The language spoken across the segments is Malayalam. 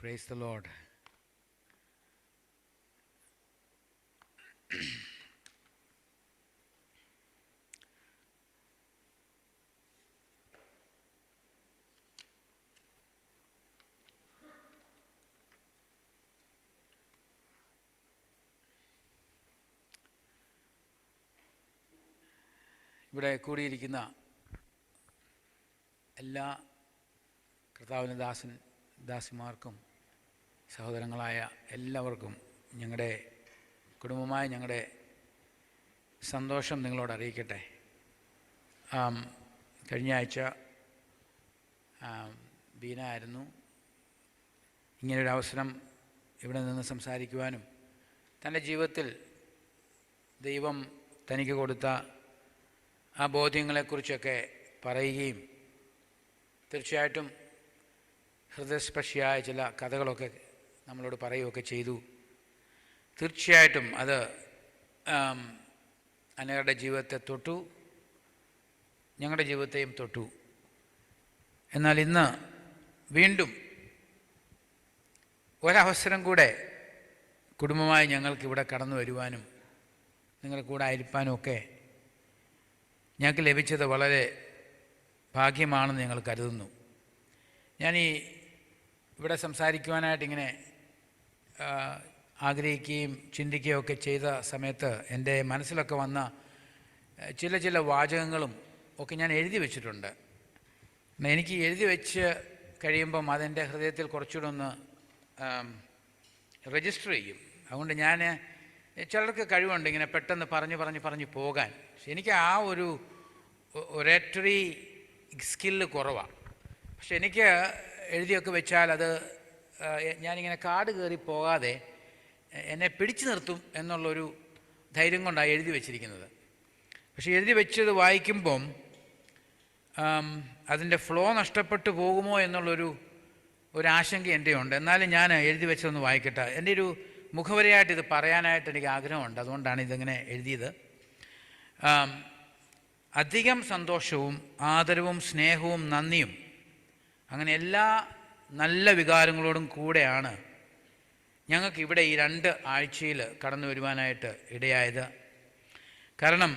Praise the Lord. ഇവിടെ കൂടിയിരിക്കുന്ന എല്ലാ കർത്താവിൻ്റെ ദാസിമാർക്കും സഹോദരങ്ങളായ എല്ലാവർക്കും ഞങ്ങളുടെ കുടുംബമായ ഞങ്ങളുടെ സന്തോഷം നിങ്ങളോട് അറിയിക്കട്ടെ. കഴിഞ്ഞ ആഴ്ച ബീന ആയിരുന്നു ഇങ്ങനൊരു അവസരം ഇവിടെ നിന്ന് സംസാരിക്കുവാനും തൻ്റെ ജീവിതത്തിൽ ദൈവം തനിക്ക് കൊടുത്ത ആ ബോധ്യങ്ങളെക്കുറിച്ചൊക്കെ പറയുകയും തീർച്ചയായിട്ടും ഹൃദയസ്പർശിയായ ചില കഥകളൊക്കെ നമ്മളോട് പറയുകയൊക്കെ ചെയ്തു. തീർച്ചയായിട്ടും അത് അനേകരുടെ ജീവിതത്തെ തൊട്ടു, ഞങ്ങളുടെ ജീവിതത്തെയും തൊട്ടു. എന്നാൽ ഇന്ന് വീണ്ടും ഒരവസരം കൂടെ കുടുംബമായി ഞങ്ങൾക്കിവിടെ കടന്നു വരുവാനും നിങ്ങളുടെ കൂടെ ആയിരിക്കാനും ഒക്കെ ഞങ്ങൾക്ക് ലഭിച്ചത് വളരെ ഭാഗ്യമാണെന്ന് ഞങ്ങൾ കരുതുന്നു. ഇവിടെ സംസാരിക്കുവാനായിട്ടിങ്ങനെ ആഗ്രഹിക്കുകയും ചിന്തിക്കുകയും ഒക്കെ ചെയ്ത സമയത്ത് എൻ്റെ മനസ്സിലൊക്കെ വന്ന ചില വാചകങ്ങളും ഒക്കെ ഞാൻ എഴുതി വച്ചിട്ടുണ്ട്. എനിക്ക് എഴുതി വെച്ച് കഴിയുമ്പം അതെൻ്റെ ഹൃദയത്തിൽ കുറച്ചുകൂടെ ഒന്ന് രജിസ്റ്റർ ചെയ്യും. അതുകൊണ്ട് ഞാൻ ചിലർക്ക് കഴിവുണ്ട് ഇങ്ങനെ പെട്ടെന്ന് പറഞ്ഞ് പോകാൻ. പക്ഷെ എനിക്ക് ആ ഒരു ഒരേറ്ററി സ്കില്ല് കുറവാണ്. പക്ഷെ എനിക്ക് എഴുതിയൊക്കെ വെച്ചാൽ അത് ഞാനിങ്ങനെ കാട് കയറി പോകാതെ എന്നെ പിടിച്ചു നിർത്തും എന്നുള്ളൊരു ധൈര്യം കൊണ്ടാണ് എഴുതി വെച്ചിരിക്കുന്നത്. പക്ഷെ എഴുതി വെച്ചത് വായിക്കുമ്പം അതിൻ്റെ ഫ്ലോ നഷ്ടപ്പെട്ടു പോകുമോ എന്നുള്ളൊരു ആശങ്ക എൻ്റെ ഉണ്ട്. എന്നാലും ഞാൻ എഴുതി വെച്ചതൊന്ന് വായിക്കട്ടെ. എൻ്റെ ഒരു മുഖവരയായിട്ട് ഇത് പറയാനായിട്ട് എനിക്ക് ആഗ്രഹമുണ്ട്. അതുകൊണ്ടാണ് ഇതിങ്ങനെ എഴുതിയത്. അധികം സന്തോഷവും ആദരവും സ്നേഹവും നന്ദിയും അങ്ങനെ എല്ലാ നല്ല വികാരങ്ങളോടും കൂടെയാണ് ഞങ്ങൾക്കിവിടെ ഈ 2 ആഴ്ചയിൽ കടന്നു വരുവാനായിട്ട് ഇടയായത്. കാരണം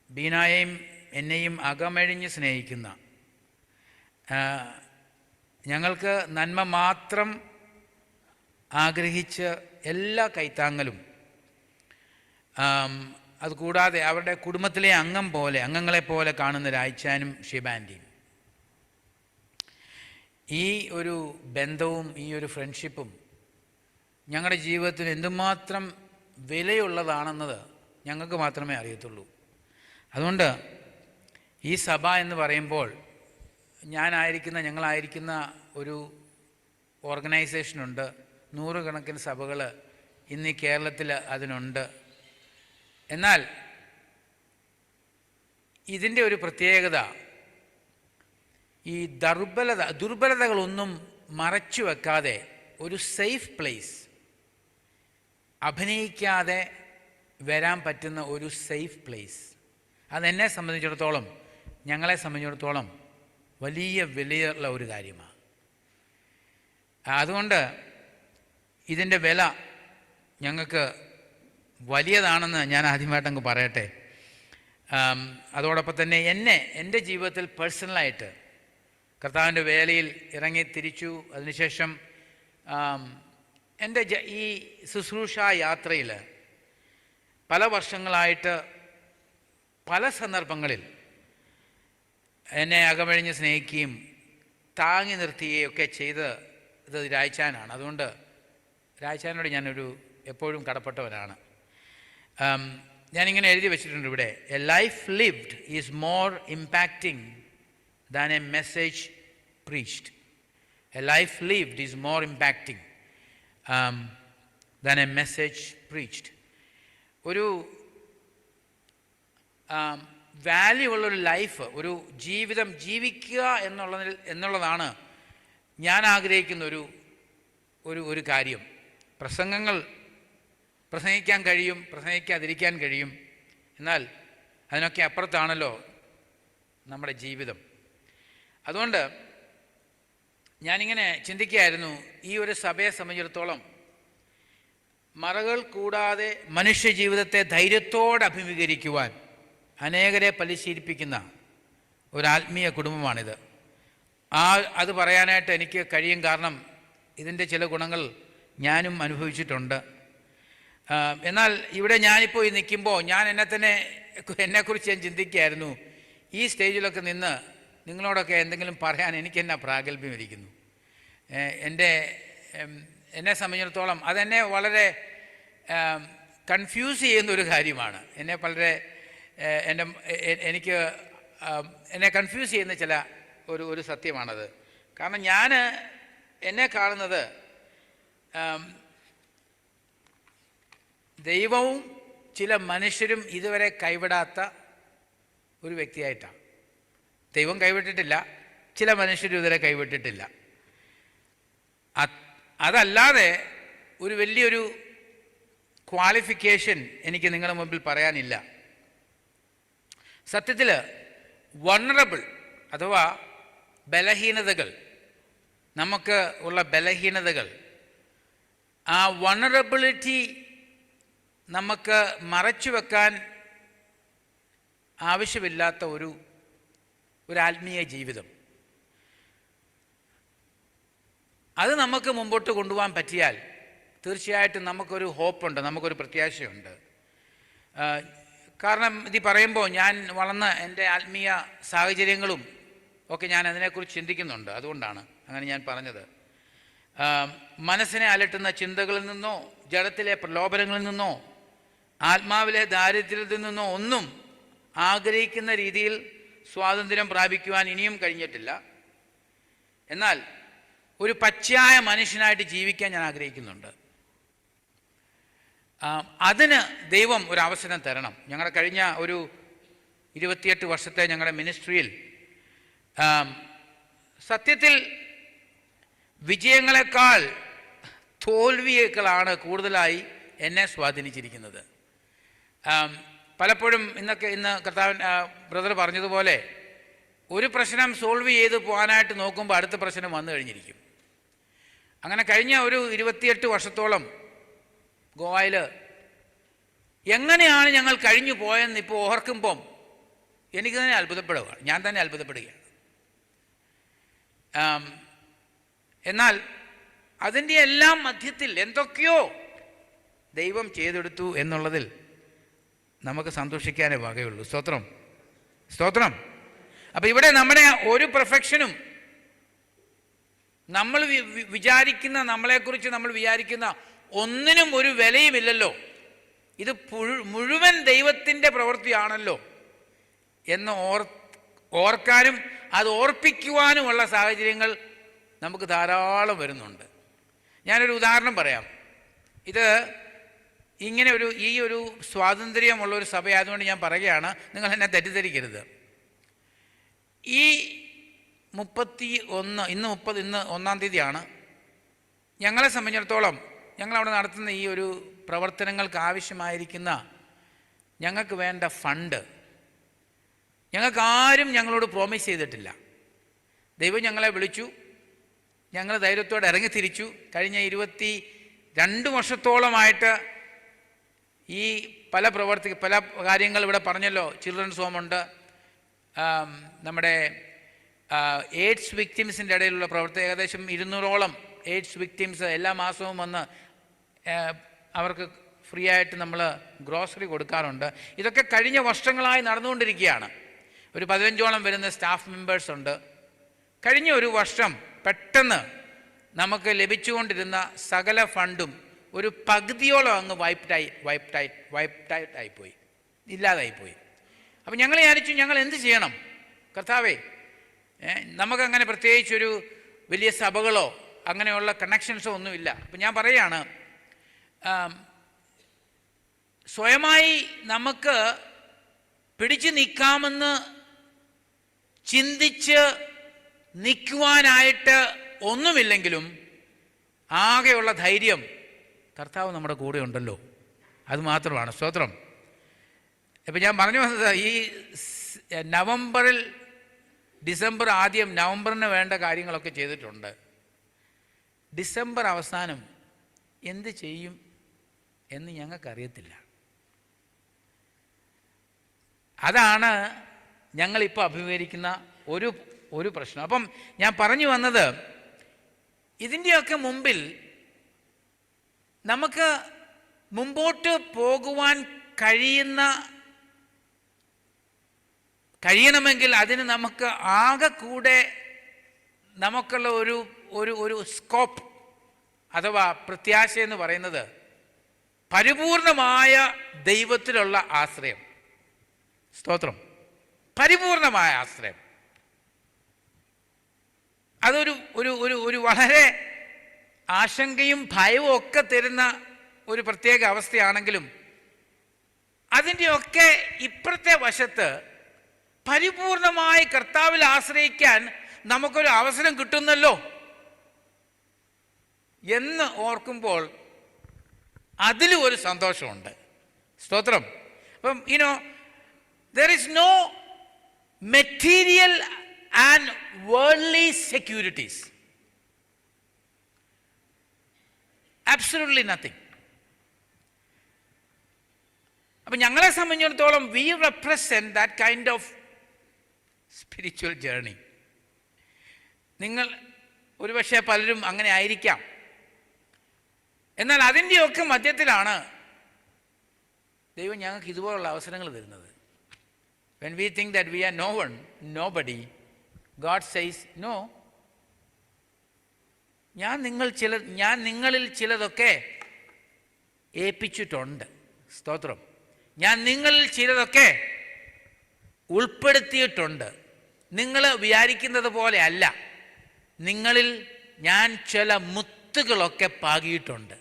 ബീനായെയും എന്നെയും അകമഴിഞ്ഞ് സ്നേഹിക്കുന്ന, ഞങ്ങൾക്ക് നന്മ മാത്രം ആഗ്രഹിച്ച് എല്ലാ കൈത്താങ്ങലും, അതുകൂടാതെ അവരുടെ കുടുംബത്തിലെ അംഗങ്ങളെപ്പോലെ കാണുന്ന രായ്ച്ചാനും ഷിബാൻ്റെയും ഈ ഒരു ബന്ധവും ഈ ഒരു ഫ്രണ്ട്ഷിപ്പും ഞങ്ങളുടെ ജീവിതത്തിൽ എന്തുമാത്രം വിലയുള്ളതാണെന്നത് ഞങ്ങൾക്ക് മാത്രമേ അറിയത്തുള്ളൂ. അതുകൊണ്ട് ഈ സഭ എന്ന് പറയുമ്പോൾ ഞങ്ങളായിരിക്കുന്ന ഒരു ഓർഗനൈസേഷനുണ്ട്. 100 കണക്കിന് സഭകൾ ഇന്ന് ഈ കേരളത്തിൽ അതിനുണ്ട്. എന്നാൽ ഇതിൻ്റെ ഒരു പ്രത്യേകത, ഈ ദുർബലതകളൊന്നും മറച്ചു വെക്കാതെ ഒരു സേഫ് പ്ലേസ്, അഭിനയിക്കാതെ വരാൻ പറ്റുന്ന ഒരു സേഫ് പ്ലേസ്, അതെന്നെ സംബന്ധിച്ചിടത്തോളം, ഞങ്ങളെ സംബന്ധിച്ചിടത്തോളം വലിയ വിലയുള്ള ഒരു കാര്യമാണ്. അതുകൊണ്ട് ഇതിൻ്റെ വില ഞങ്ങൾക്ക് വലിയതാണെന്ന് ഞാൻ ആദ്യമായിട്ടങ്ങ് പറയട്ടെ. അതോടൊപ്പം തന്നെ എൻ്റെ ജീവിതത്തിൽ പേഴ്സണലായിട്ട് കർത്താവിൻ്റെ വേലയിൽ ഇറങ്ങി തിരിച്ചു. അതിനുശേഷം എൻ്റെ ഈ ശുശ്രൂഷ യാത്രയിൽ പല വർഷങ്ങളായിട്ട് പല സന്ദർഭങ്ങളിൽ എന്നെ അകമഴിഞ്ഞ് സ്നേഹിക്കുകയും താങ്ങി നിർത്തുകയും ഒക്കെ ചെയ്തത് രായ്ച്ചാനാണ്. അതുകൊണ്ട് രായ്ച്ചാനോട് ഞാനൊരു എപ്പോഴും കടപ്പെട്ടവനാണ്. ഞാനിങ്ങനെ എഴുതി വെച്ചിട്ടുണ്ട് ഇവിടെ, A life lived is more impacting than A message preached. A life lived is more impacting than A message preached. ഒരു വാല്യൂ ഉള്ളൊരു ലൈഫ്, ഒരു ജീവിതം ജീവിക്കുക എന്നുള്ളതാണ് ഞാൻ ആഗ്രഹിക്കുന്ന ഒരു കാര്യം. പ്രസംഗിക്കാൻ കഴിയും, പ്രസംഗിക്കാതിരിക്കാൻ കഴിയും. എന്നാൽ അതിനൊക്കെ അപ്പുറത്താണല്ലോ നമ്മുടെ ജീവിതം. അതുകൊണ്ട് ഞാനിങ്ങനെ ചിന്തിക്കുകയായിരുന്നു, ഈ ഒരു സഭയെ സംബന്ധിച്ചിടത്തോളം മറകൾ കൂടാതെ മനുഷ്യ ജീവിതത്തെ ധൈര്യത്തോടെ അഭിമുഖീകരിക്കുവാൻ അനേകരെ പരിശീലിപ്പിക്കുന്ന ഒരു ആത്മീയ കുടുംബമാണിത്. അത് പറയാനായിട്ട് എനിക്ക് കഴിയും. കാരണം ഇതിൻ്റെ ചില ഗുണങ്ങൾ ഞാനും അനുഭവിച്ചിട്ടുണ്ട്. എന്നാൽ ഇവിടെ ഞാനിപ്പോൾ ഈ നിൽക്കുമ്പോൾ ഞാൻ എന്നെക്കുറിച്ച് ഞാൻ ചിന്തിക്കുകയായിരുന്നു, ഈ സ്റ്റേജിലൊക്കെ നിന്ന് നിങ്ങളോടൊക്കെ എന്തെങ്കിലും പറയാൻ എനിക്ക് എന്നാ പ്രാഗൽഭ്യം ഇരിക്കുന്നു. എന്നെ സംബന്ധിച്ചിടത്തോളം അതെന്നെ വളരെ കൺഫ്യൂസ് ചെയ്യുന്നൊരു കാര്യമാണ്. എന്നെ കൺഫ്യൂസ് ചെയ്യുന്ന ചില ഒരു സത്യമാണത്. കാരണം ഞാൻ എന്നെ കാണുന്നത് ദൈവവും ചില മനുഷ്യരും ഇതുവരെ കൈവിടാത്ത ഒരു വ്യക്തിയായിട്ടാണ്. ദൈവം കൈവിട്ടിട്ടില്ല, ചില മനുഷ്യരും ഇതുവരെ കൈവിട്ടിട്ടില്ല. അതല്ലാതെ ഒരു വലിയൊരു ക്വാളിഫിക്കേഷൻ എനിക്ക് നിങ്ങളുടെ മുമ്പിൽ പറയാനില്ല. സത്യത്തിൽ വൾനറബിൾ അഥവാ ബലഹീനതകൾ, നമുക്ക് ഉള്ള ബലഹീനതകൾ, ആ വൾനറബിലിറ്റി നമുക്ക് മറച്ചു വെക്കാൻ ആവശ്യമില്ലാത്ത ഒരു ആത്മീയ ജീവിതം, അത് നമുക്ക് മുമ്പോട്ട് കൊണ്ടുപോകാൻ പറ്റിയാൽ തീർച്ചയായിട്ടും നമുക്കൊരു ഹോപ്പുണ്ട്, നമുക്കൊരു പ്രത്യാശയുണ്ട്. കാരണം ഇത് പറയുമ്പോൾ ഞാൻ വളർന്ന എൻ്റെ ആത്മീയ സാഹചര്യങ്ങളും ഒക്കെ ഞാൻ അതിനെക്കുറിച്ച് ചിന്തിക്കുന്നുണ്ട്. അതുകൊണ്ടാണ് അങ്ങനെ ഞാൻ പറഞ്ഞത്. മനസ്സിനെ അലട്ടുന്ന ചിന്തകളിൽ നിന്നോ, ജഡത്തിലെ പ്രലോഭനങ്ങളിൽ നിന്നോ, ആത്മാവിലെ ദാരിദ്ര്യത്തിൽ നിന്നോ ഒന്നും ആഗ്രഹിക്കുന്ന രീതിയിൽ സ്വാതന്ത്ര്യം പ്രാപിക്കുവാൻ ഇനിയും കഴിഞ്ഞിട്ടില്ല. എന്നാൽ ഒരു പച്ചയായ മനുഷ്യനായിട്ട് ജീവിക്കാൻ ഞാൻ ആഗ്രഹിക്കുന്നുണ്ട്. അതിന് ദൈവം ഒരു അവസരം തരണം. ഞങ്ങളുടെ കഴിഞ്ഞ ഒരു 28 വർഷത്തെ ഞങ്ങളുടെ മിനിസ്ട്രിയിൽ സത്യത്തിൽ വിജയങ്ങളെക്കാൾ തോൽവിയേക്കാളാണ് കൂടുതലായി എന്നെ സ്വാധീനിച്ചിരിക്കുന്നത്. പലപ്പോഴും ഇന്ന് കർത്താവൻ ബ്രദർ പറഞ്ഞതുപോലെ ഒരു പ്രശ്നം സോൾവ് ചെയ്ത് പോകാനായിട്ട് നോക്കുമ്പോൾ അടുത്ത പ്രശ്നം വന്നു കഴിഞ്ഞിരിക്കും. അങ്ങനെ കഴിഞ്ഞ ഒരു 28 വർഷത്തോളം ഗോവയിൽ എങ്ങനെയാണ് ഞങ്ങൾ കഴിഞ്ഞു പോയെന്ന് ഇപ്പോൾ ഓർക്കുമ്പം എനിക്ക് തന്നെ അത്ഭുതപ്പെടുകയാണ്, ഞാൻ തന്നെ അത്ഭുതപ്പെടുകയാണ്. എന്നാൽ അതിൻ്റെ എല്ലാം മധ്യത്തിൽ എന്തൊക്കെയോ ദൈവം ചെയ്തെടുത്തു എന്നുള്ളതിൽ നമുക്ക് സന്തോഷിക്കാനേ വകയുള്ളൂ. സ്തോത്രം, സ്തോത്രം. അപ്പം ഇവിടെ നമ്മുടെ ഒരു പെർഫെക്ഷനും നമ്മൾ വിചാരിക്കുന്ന, നമ്മളെക്കുറിച്ച് നമ്മൾ വിചാരിക്കുന്ന ഒന്നിനും ഒരു വിലയുമില്ലല്ലോ, ഇത് മുഴുവൻ ദൈവത്തിൻ്റെ പ്രവൃത്തിയാണല്ലോ എന്ന് ഓർക്കാനും അത് ഓർപ്പിക്കുവാനുമുള്ള സാഹചര്യങ്ങൾ നമുക്ക് ധാരാളം വരുന്നുണ്ട്. ഞാനൊരു ഉദാഹരണം പറയാം. ഇത് ഇങ്ങനെ ഈ ഒരു സ്വാതന്ത്ര്യമുള്ള ഒരു സഭയായതുകൊണ്ട് ഞാൻ പറയുകയാണ്, നിങ്ങൾ എന്നെ തെറ്റിദ്ധരിക്കരുത്. ഈ 31 ഇന്ന് 1-ാം തീയതിയാണ്. ഞങ്ങളെ സംബന്ധിച്ചിടത്തോളം ഞങ്ങളവിടെ നടത്തുന്ന ഈ ഒരു പ്രവർത്തനങ്ങൾക്ക് ആവശ്യമായിരിക്കുന്ന ഞങ്ങൾക്ക് വേണ്ട ഫണ്ട് ഞങ്ങൾക്കാരും ഞങ്ങളോട് പ്രോമിസ് ചെയ്തിട്ടില്ല. ദൈവം ഞങ്ങളെ വിളിച്ചു, ഞങ്ങൾ ധൈര്യത്തോടെ ഇറങ്ങി തിരിച്ചു. കഴിഞ്ഞ 22 വർഷത്തോളമായിട്ട് ഈ പല കാര്യങ്ങൾ ഇവിടെ പറഞ്ഞല്ലോ. ചിൽഡ്രൻസ് ഹോമുണ്ട്, നമ്മുടെ എയ്ഡ്സ് വിക്ടിംസിൻ്റെ ഇടയിലുള്ള പ്രവർത്തനം, ഏകദേശം 200ഓളം എയ്ഡ്സ് വിക്ടിംസ് എല്ലാ മാസവും വന്ന് അവർക്ക് ഫ്രീ ആയിട്ട് നമ്മൾ ഗ്രോസറി കൊടുക്കാറുണ്ട്. ഇതൊക്കെ കഴിഞ്ഞ വർഷങ്ങളായി നടന്നുകൊണ്ടിരിക്കുകയാണ്. ഒരു 15ഓളം വരുന്ന സ്റ്റാഫ് മെമ്പേഴ്സ് ഉണ്ട്. കഴിഞ്ഞ ഒരു വർഷം പെട്ടെന്ന് നമുക്ക് ലഭിച്ചുകൊണ്ടിരുന്ന സകല ഫണ്ടും ഒരു പകുതിയോളം അങ്ങ് വൈപ്ഡായിട്ടായിപ്പോയി, ഇല്ലാതായിപ്പോയി. അപ്പം ഞങ്ങൾ വിചാരിച്ചു, ഞങ്ങൾ എന്ത് ചെയ്യണം കർത്താവേ? നമുക്കങ്ങനെ പ്രത്യേകിച്ചൊരു വലിയ സഭകളോ അങ്ങനെയുള്ള കണക്ഷൻസോ ഒന്നുമില്ല. അപ്പം ഞാൻ പറയുകയാണ്, സ്വയമായി നമുക്ക് പിടിച്ചു നിൽക്കാമെന്ന് ചിന്തിച്ച് നിൽക്കുവാനായിട്ട് ഒന്നുമില്ലെങ്കിലും ആകെയുള്ള ധൈര്യം കർത്താവ് നമ്മുടെ കൂടെ ഉണ്ടല്ലോ, അത് മാത്രമാണ്. സ്തോത്രം. ഇപ്പം ഞാൻ പറഞ്ഞു വന്നത്, ഈ ഡിസംബർ ആദ്യം നവംബറിന് വേണ്ട കാര്യങ്ങളൊക്കെ ചെയ്തിട്ടുണ്ട്. ഡിസംബർ അവസാനം എന്ത് ചെയ്യും എന്ന് ഞങ്ങൾക്കറിയത്തില്ല. അതാണ് ഞങ്ങളിപ്പോൾ അഭിമുഖീകരിക്കുന്ന ഒരു പ്രശ്നം. അപ്പം ഞാൻ പറഞ്ഞു വന്നത്, ഇതിൻ്റെയൊക്കെ മുമ്പിൽ നമുക്ക് മുമ്പോട്ട് പോകുവാൻ കഴിയണമെങ്കിൽ അതിന് നമുക്ക് ആകെ കൂടെ നമുക്കുള്ള ഒരു സ്കോപ്പ് അഥവാ പ്രത്യാശ എന്ന് പറയുന്നത് പരിപൂർണമായ ദൈവത്തിലുള്ള ആശ്രയം. സ്തോത്രം. പരിപൂർണമായ ആശ്രയം. അതൊരു ഒരു ഒരു ഒരു വളരെ ആശങ്കയും ഭയവും ഒക്കെ തരുന്ന ഒരു പ്രത്യേക അവസ്ഥയാണെങ്കിലും അതിൻ്റെയൊക്കെ ഇപ്പുറത്തെ വശത്ത് പരിപൂർണമായി കർത്താവിൽ ആശ്രയിക്കാൻ നമുക്കൊരു അവസരം കിട്ടുന്നല്ലോ എന്ന് ഓർക്കുമ്പോൾ അതിലും ഒരു സന്തോഷമുണ്ട്. സ്തോത്രം. അപ്പം there is no material and worldly securities. Absolutely nothing. അപ്പം ഞങ്ങളെ സംബന്ധിച്ചിടത്തോളം we represent that kind of spiritual journey. നിങ്ങൾ ഒരുപക്ഷെ പലരും അങ്ങനെ ആയിരിക്കാം. എന്നാൽ അതിൻ്റെയൊക്കെ മധ്യത്തിലാണ് ദൈവം ഞങ്ങൾക്ക് ഇതുപോലുള്ള അവസരങ്ങൾ തരുന്നത്. When we think that we are no one, nobody, God says, no. ഞാൻ നിങ്ങളിൽ ചിലതൊക്കെ ഏൽപ്പിച്ചിട്ടുണ്ട്. സ്തോത്രം. ഞാൻ നിങ്ങളിൽ ചിലതൊക്കെ ഉൾപ്പെടുത്തിയിട്ടുണ്ട്. നിങ്ങൾ വിചാരിക്കുന്നത് പോലെ അല്ല. നിങ്ങളിൽ ഞാൻ ചില മുത്തുകളൊക്കെ പാകിയിട്ടുണ്ട്.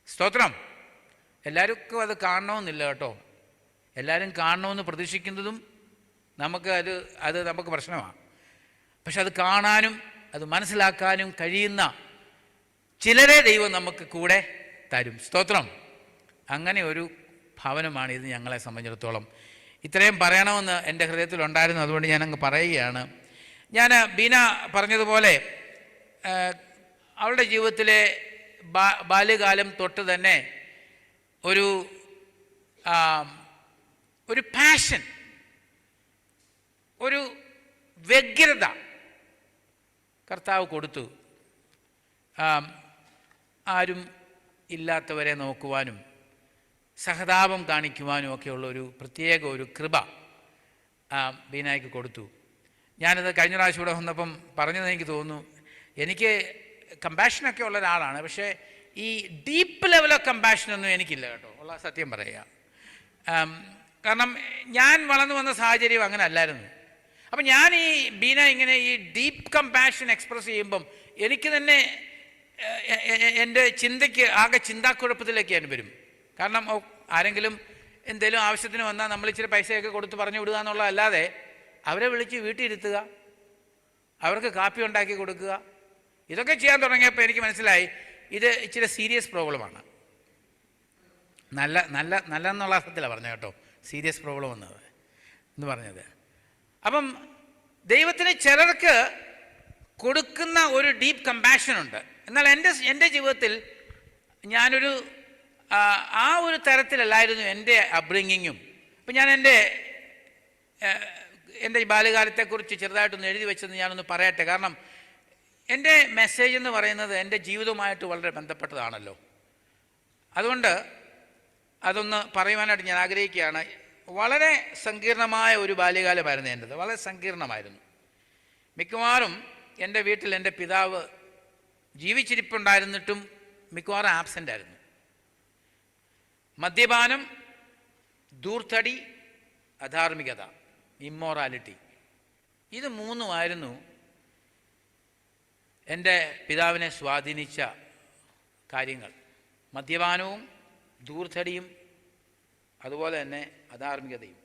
സ്തോത്രം. എല്ലാവർക്കും അത് കാണണമെന്നില്ല കേട്ടോ. എല്ലാവരും കാണണമെന്ന് പ്രതീക്ഷിക്കുന്നതും അത് നമുക്ക് പ്രശ്നമാണ്. പക്ഷെ അത് കാണാനും അത് മനസ്സിലാക്കാനും കഴിയുന്ന ചിലരെ ദൈവം നമുക്ക് കൂടെ തരും. സ്തോത്രം. അങ്ങനെ ഒരു ഭവനമാണ് ഇത് ഞങ്ങളെ സംബന്ധിച്ചിടത്തോളം. ഇത്രയും പറയണമെന്ന് എൻ്റെ ഹൃദയത്തിലുണ്ടായിരുന്നു, അതുകൊണ്ട് ഞാനങ്ങ് പറയുകയാണ്. ഞാൻ ബീന പറഞ്ഞതുപോലെ അവളുടെ ജീവിതത്തിലെ ബാല്യകാലം തൊട്ട് തന്നെ ഒരു പാഷൻ, ഒരു വ്യഗ്രത കർത്താവ് കൊടുത്തു. ആരും ഇല്ലാത്തവരെ നോക്കുവാനും സഹതാപം കാണിക്കുവാനും ഒക്കെയുള്ള ഒരു പ്രത്യേക ഒരു കൃപ ബീനായ്ക്ക് കൊടുത്തു. ഞാനത് കഴിഞ്ഞ പ്രാവശ്യം ഇവിടെ വന്നപ്പം പറഞ്ഞതെന്ന് എനിക്ക് തോന്നുന്നു. എനിക്ക് കമ്പാഷനൊക്കെ ഉള്ള ഒരാളാണ്, പക്ഷേ ഈ ഡീപ്പ് ലെവൽ ഓഫ് കമ്പാഷനൊന്നും എനിക്കില്ല കേട്ടോ, ഉള്ള സത്യം പറയുക. കാരണം ഞാൻ വളർന്നു വന്ന സാഹചര്യം അങ്ങനെ അല്ലായിരുന്നു. അപ്പം ഞാൻ ഈ ബീന ഇങ്ങനെ ഈ ഡീപ്പ് കമ്പാഷൻ എക്സ്പ്രസ് ചെയ്യുമ്പം എനിക്ക് തന്നെ എൻ്റെ ചിന്തയ്ക്ക് ആകെ ചിന്താക്കുഴപ്പത്തിലേക്ക് ഞാൻ വരും. കാരണം ആരെങ്കിലും എന്തെങ്കിലും ആവശ്യത്തിന് വന്നാൽ നമ്മൾ ഇച്ചിരി പൈസയൊക്കെ കൊടുത്ത് പറഞ്ഞു വിടുക എന്നുള്ളതല്ലാതെ അവരെ വിളിച്ച് വീട്ടിൽ ഇരുത്തുക, അവർക്ക് കാപ്പി ഉണ്ടാക്കി കൊടുക്കുക, ഇതൊക്കെ ചെയ്യാൻ തുടങ്ങിയപ്പോൾ എനിക്ക് മനസ്സിലായി ഇത് ഇച്ചിരി സീരിയസ് പ്രോബ്ലമാണ്. നല്ല എന്നുള്ള അർത്ഥത്തിലാണ് പറഞ്ഞത് കേട്ടോ, സീരിയസ് പ്രോബ്ലം എന്ന് പറഞ്ഞത്. അപ്പം ദൈവത്തിന് ചിലർക്ക് കൊടുക്കുന്ന ഒരു ഡീപ്പ് കമ്പാഷനുണ്ട്. എന്നാൽ എൻ്റെ ജീവിതത്തിൽ ഞാനൊരു ആ ഒരു തരത്തിലല്ലായിരുന്നു എൻ്റെ അപ്ബ്രിങ്ങിങ്ങും. അപ്പം ഞാൻ എൻ്റെ ബാല്യകാലത്തെക്കുറിച്ച് ചെറുതായിട്ടൊന്ന് എഴുതി വെച്ചെന്ന് ഞാനൊന്ന് പറയട്ടെ. കാരണം എൻ്റെ മെസ്സേജ് എന്ന് പറയുന്നത് എൻ്റെ ജീവിതവുമായിട്ട് വളരെ ബന്ധപ്പെട്ടതാണല്ലോ. അതുകൊണ്ട് അതൊന്ന് പറയുവാനായിട്ട് ഞാൻ ആഗ്രഹിക്കുകയാണ്. വളരെ സങ്കീർണമായ ഒരു ബാല്യകാലമായിരുന്നു എൻ്റെത്, വളരെ സങ്കീർണമായിരുന്നു. മിക്കവാറും എൻ്റെ വീട്ടിൽ എൻ്റെ പിതാവ് ജീവിച്ചിരിപ്പുണ്ടായിരുന്നിട്ടും മിക്കവാറും ആബ്സെൻ്റ് ആയിരുന്നു. മദ്യപാനം, ധൂർത്തടി, അധാർമികത, ഇമ്മോറാലിറ്റി, ഇത് മൂന്നുമായിരുന്നു എൻ്റെ പിതാവിനെ സ്വാധീനിച്ച കാര്യങ്ങൾ. മദ്യപാനവും ധൂർത്തടിയും അതുപോലെ തന്നെ അധാർമികതയും.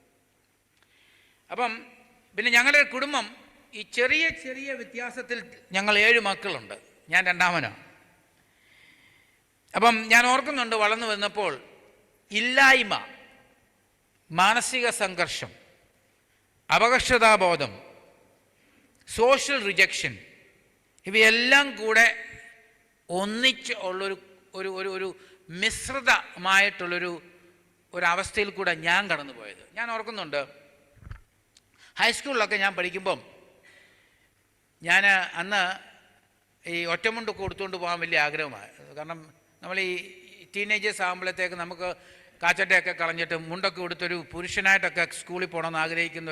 അപ്പം പിന്നെ ഞങ്ങളുടെ കുടുംബം ഈ ചെറിയ ചെറിയ വ്യത്യാസത്തിൽ ഞങ്ങൾ 7 മക്കളുണ്ട്, ഞാൻ രണ്ടാമനാണ്. അപ്പം ഞാൻ ഓർക്കുന്നുണ്ട്, വളർന്നു വന്നപ്പോൾ ഇല്ലായ്മ, മാനസിക സംഘർഷം, അപകർഷതാബോധം, സോഷ്യൽ റിജക്ഷൻ, ഇവയെല്ലാം കൂടെ ഒന്നിച്ച് ഉള്ളൊരു ഒരു ഒരു ഒരു മിശ്രിതമായിട്ടുള്ളൊരു ഒരവസ്ഥയിൽ കൂടെ ഞാൻ കടന്നു പോയത്. ഞാൻ ഓർക്കുന്നുണ്ട്, ഹൈസ്കൂളിലൊക്കെ ഞാൻ പഠിക്കുമ്പം ഞാൻ അന്ന് ഈ ഒറ്റമുണ്ടൊക്കെ കൊടുത്തുകൊണ്ട് പോകാൻ വലിയ ആഗ്രഹമാണ്. കാരണം നമ്മൾ ഈ ടീനേജേഴ്സ് ആകുമ്പോഴത്തേക്ക് നമുക്ക് കാച്ചട്ടയൊക്കെ കളഞ്ഞിട്ട് മുണ്ടൊക്കെ കൊടുത്തൊരു പുരുഷനായിട്ടൊക്കെ സ്കൂളിൽ പോകണമെന്ന് ആഗ്രഹിക്കുന്ന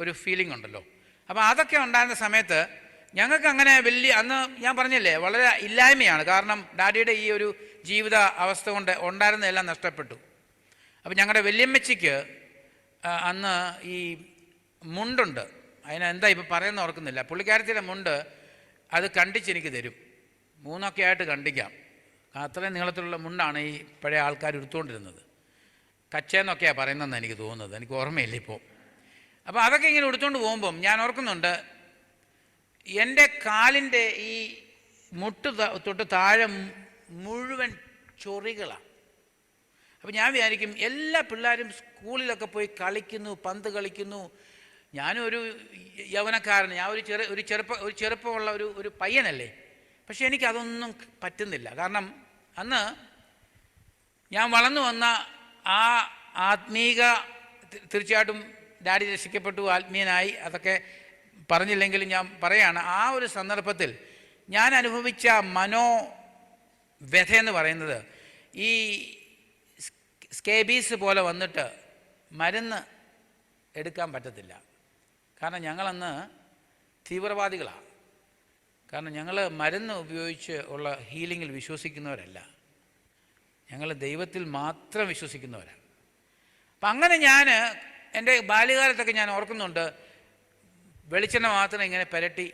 ഒരു ഫീലിംഗ് ഉണ്ടല്ലോ. അപ്പോൾ അതൊക്കെ ഉണ്ടായിരുന്ന സമയത്ത് ഞങ്ങൾക്ക് അങ്ങനെ വലിയ, അന്ന് ഞാൻ പറഞ്ഞില്ലേ വളരെ ഇല്ലായ്മയാണ്. കാരണം ഡാഡിയുടെ ഈ ഒരു ജീവിത അവസ്ഥ കൊണ്ട് ഉണ്ടായിരുന്നതെല്ലാം നഷ്ടപ്പെട്ടു. അപ്പോൾ ഞങ്ങളുടെ വല്യമ്മച്ചിക്ക് അന്ന് ഈ മുണ്ടുണ്ട്, അതിനെന്താ ഇപ്പോൾ പറയുന്ന ഓർക്കുന്നില്ല, പുള്ളിക്കാരത്തിൻ്റെ മുണ്ട് അത് കണ്ടിച്ചെനിക്ക് തരും. 3 ആയിട്ട് കണ്ടിക്കാം. അത്രയും നീളത്തിലുള്ള മുണ്ടാണ് ഈ പഴയ ആൾക്കാർ എടുത്തുകൊണ്ടിരുന്നത്. കച്ചയെന്നൊക്കെയാണ് പറയുന്നതെന്ന് എനിക്ക് തോന്നുന്നത്, എനിക്ക് ഓർമ്മയില്ല ഇപ്പോൾ. അപ്പോൾ അതൊക്കെ ഇങ്ങനെ എടുത്തുകൊണ്ട് പോകുമ്പം ഞാൻ ഓർക്കുന്നുണ്ട്, എൻ്റെ കാലിൻ്റെ ഈ മുട്ട് തൊട്ട് താഴെ മുഴുവൻ ചൊറികളാണ്. അപ്പോൾ ഞാൻ വിചാരിക്കും എല്ലാ പിള്ളേരും സ്കൂളിലൊക്കെ പോയി കളിക്കുന്നു, പന്ത് കളിക്കുന്നു, ഞാനും ഒരു യൗവനക്കാരൻ, ഞാൻ ഒരു ചെറുപ്പമുള്ള ഒരു പയ്യനല്ലേ. പക്ഷെ എനിക്കതൊന്നും പറ്റുന്നില്ല. കാരണം അന്ന് ഞാൻ വളർന്നു വന്ന ആ ആത്മീക, തീർച്ചയായിട്ടും ഡാഡി രക്ഷിക്കപ്പെട്ടു, ആത്മീയനായി, അതൊക്കെ പറഞ്ഞില്ലെങ്കിലും ഞാൻ പറയാണ്, ആ ഒരു സന്ദർഭത്തിൽ ഞാൻ അനുഭവിച്ച മനോവ്യഥയെന്ന് പറയുന്നത് ഈ സ്കേബീസ് പോലെ വന്നിട്ട് മരുന്ന് എടുക്കാൻ പറ്റത്തില്ല. കാരണം ഞങ്ങളന്ന് തീവ്രവാദികളാണ്. കാരണം ഞങ്ങൾ മരുന്ന് ഉപയോഗിച്ച് ഉള്ള ഹീലിങ്ങിൽ വിശ്വസിക്കുന്നവരല്ല, ഞങ്ങൾ ദൈവത്തിൽ മാത്രം വിശ്വസിക്കുന്നവരാണ്. അപ്പം അങ്ങനെ ഞാൻ എൻ്റെ ബാല്യകാലത്തൊക്കെ ഞാൻ ഓർക്കുന്നുണ്ട്, വെളിച്ചെണ്ണ മാത്രം ഇങ്ങനെ പുരട്ടി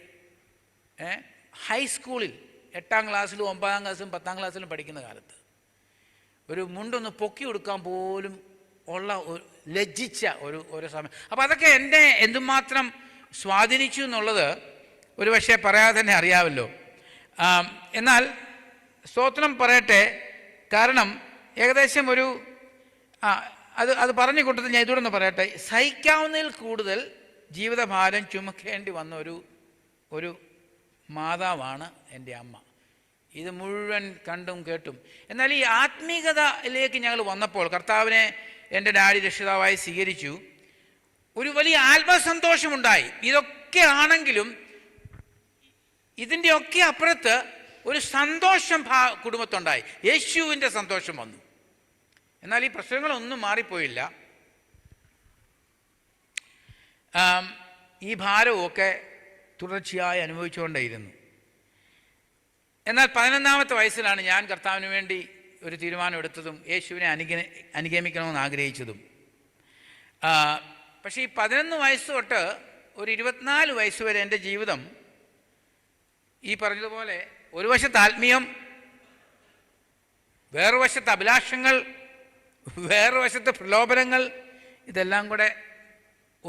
ഹൈസ്കൂളിൽ 8ാം ക്ലാസ്സിലും 9ാം ക്ലാസ്സിലും 10ാം ക്ലാസ്സിലും പഠിക്കുന്ന കാലത്ത് ഒരു മുണ്ടൊന്ന് പൊക്കി കൊടുക്കാൻ പോലും ഉള്ള ലജ്ജിച്ച ഒരു സമയം. അപ്പോൾ അതൊക്കെ എന്നെ എന്തുമാത്രം സ്വാധീനിച്ചു എന്നുള്ളത് ഒരു പക്ഷേ പറയാതെ തന്നെ അറിയാമല്ലോ. എന്നാൽ സ്തോത്രം പറയട്ടെ, കാരണം ഏകദേശം ഒരു അത് പറഞ്ഞു കൂട്ടത്തിൽ ഞാൻ ഇതോടൊന്ന് പറയട്ടെ, സഹിക്കാവുന്നതിൽ കൂടുതൽ ജീവിതഭാരം ചുമക്കേണ്ടി വന്ന ഒരു മാതാവാണ് എൻ്റെ അമ്മ. ഇത് മുഴുവൻ കണ്ടും കേട്ടും. എന്നാൽ ഈ ആത്മീകതയിലേക്ക് ഞങ്ങൾ വന്നപ്പോൾ, കർത്താവിനെ എൻ്റെ ഡാഡി രക്ഷിതാവായി സ്വീകരിച്ചു, ഒരു വലിയ ആത്മസന്തോഷമുണ്ടായി. ഇതൊക്കെ ആണെങ്കിലും ഇതിൻ്റെയൊക്കെ അപ്പുറത്ത് ഒരു സന്തോഷം കുടുംബത്തുണ്ടായി. യേശുവിൻ്റെ സന്തോഷം വന്നു. എന്നാൽ ഈ പ്രശ്നങ്ങളൊന്നും മാറിപ്പോയില്ല. ഈ ഭാരവുമൊക്കെ തുടർച്ചയായി അനുഭവിച്ചുകൊണ്ടേയിരുന്നു. എന്നാൽ 11ാമത്തെ വയസ്സിലാണ് ഞാൻ കർത്താവിന് വേണ്ടി ഒരു തീരുമാനം എടുത്തതും യേശുവിനെ അനുഗമിക്കണമെന്ന് ആഗ്രഹിച്ചതും. പക്ഷേ ഈ 11 വയസ്സ് തൊട്ട് ഒരു 24 വയസ്സ് വരെ എൻ്റെ ജീവിതം ഈ പറഞ്ഞതുപോലെ ഒരു വശത്ത് ആത്മീയം, വേറൊരു വശത്ത് അഭിലാഷങ്ങൾ, വേറൊരു വശത്ത് പ്രലോഭനങ്ങൾ, ഇതെല്ലാം കൂടെ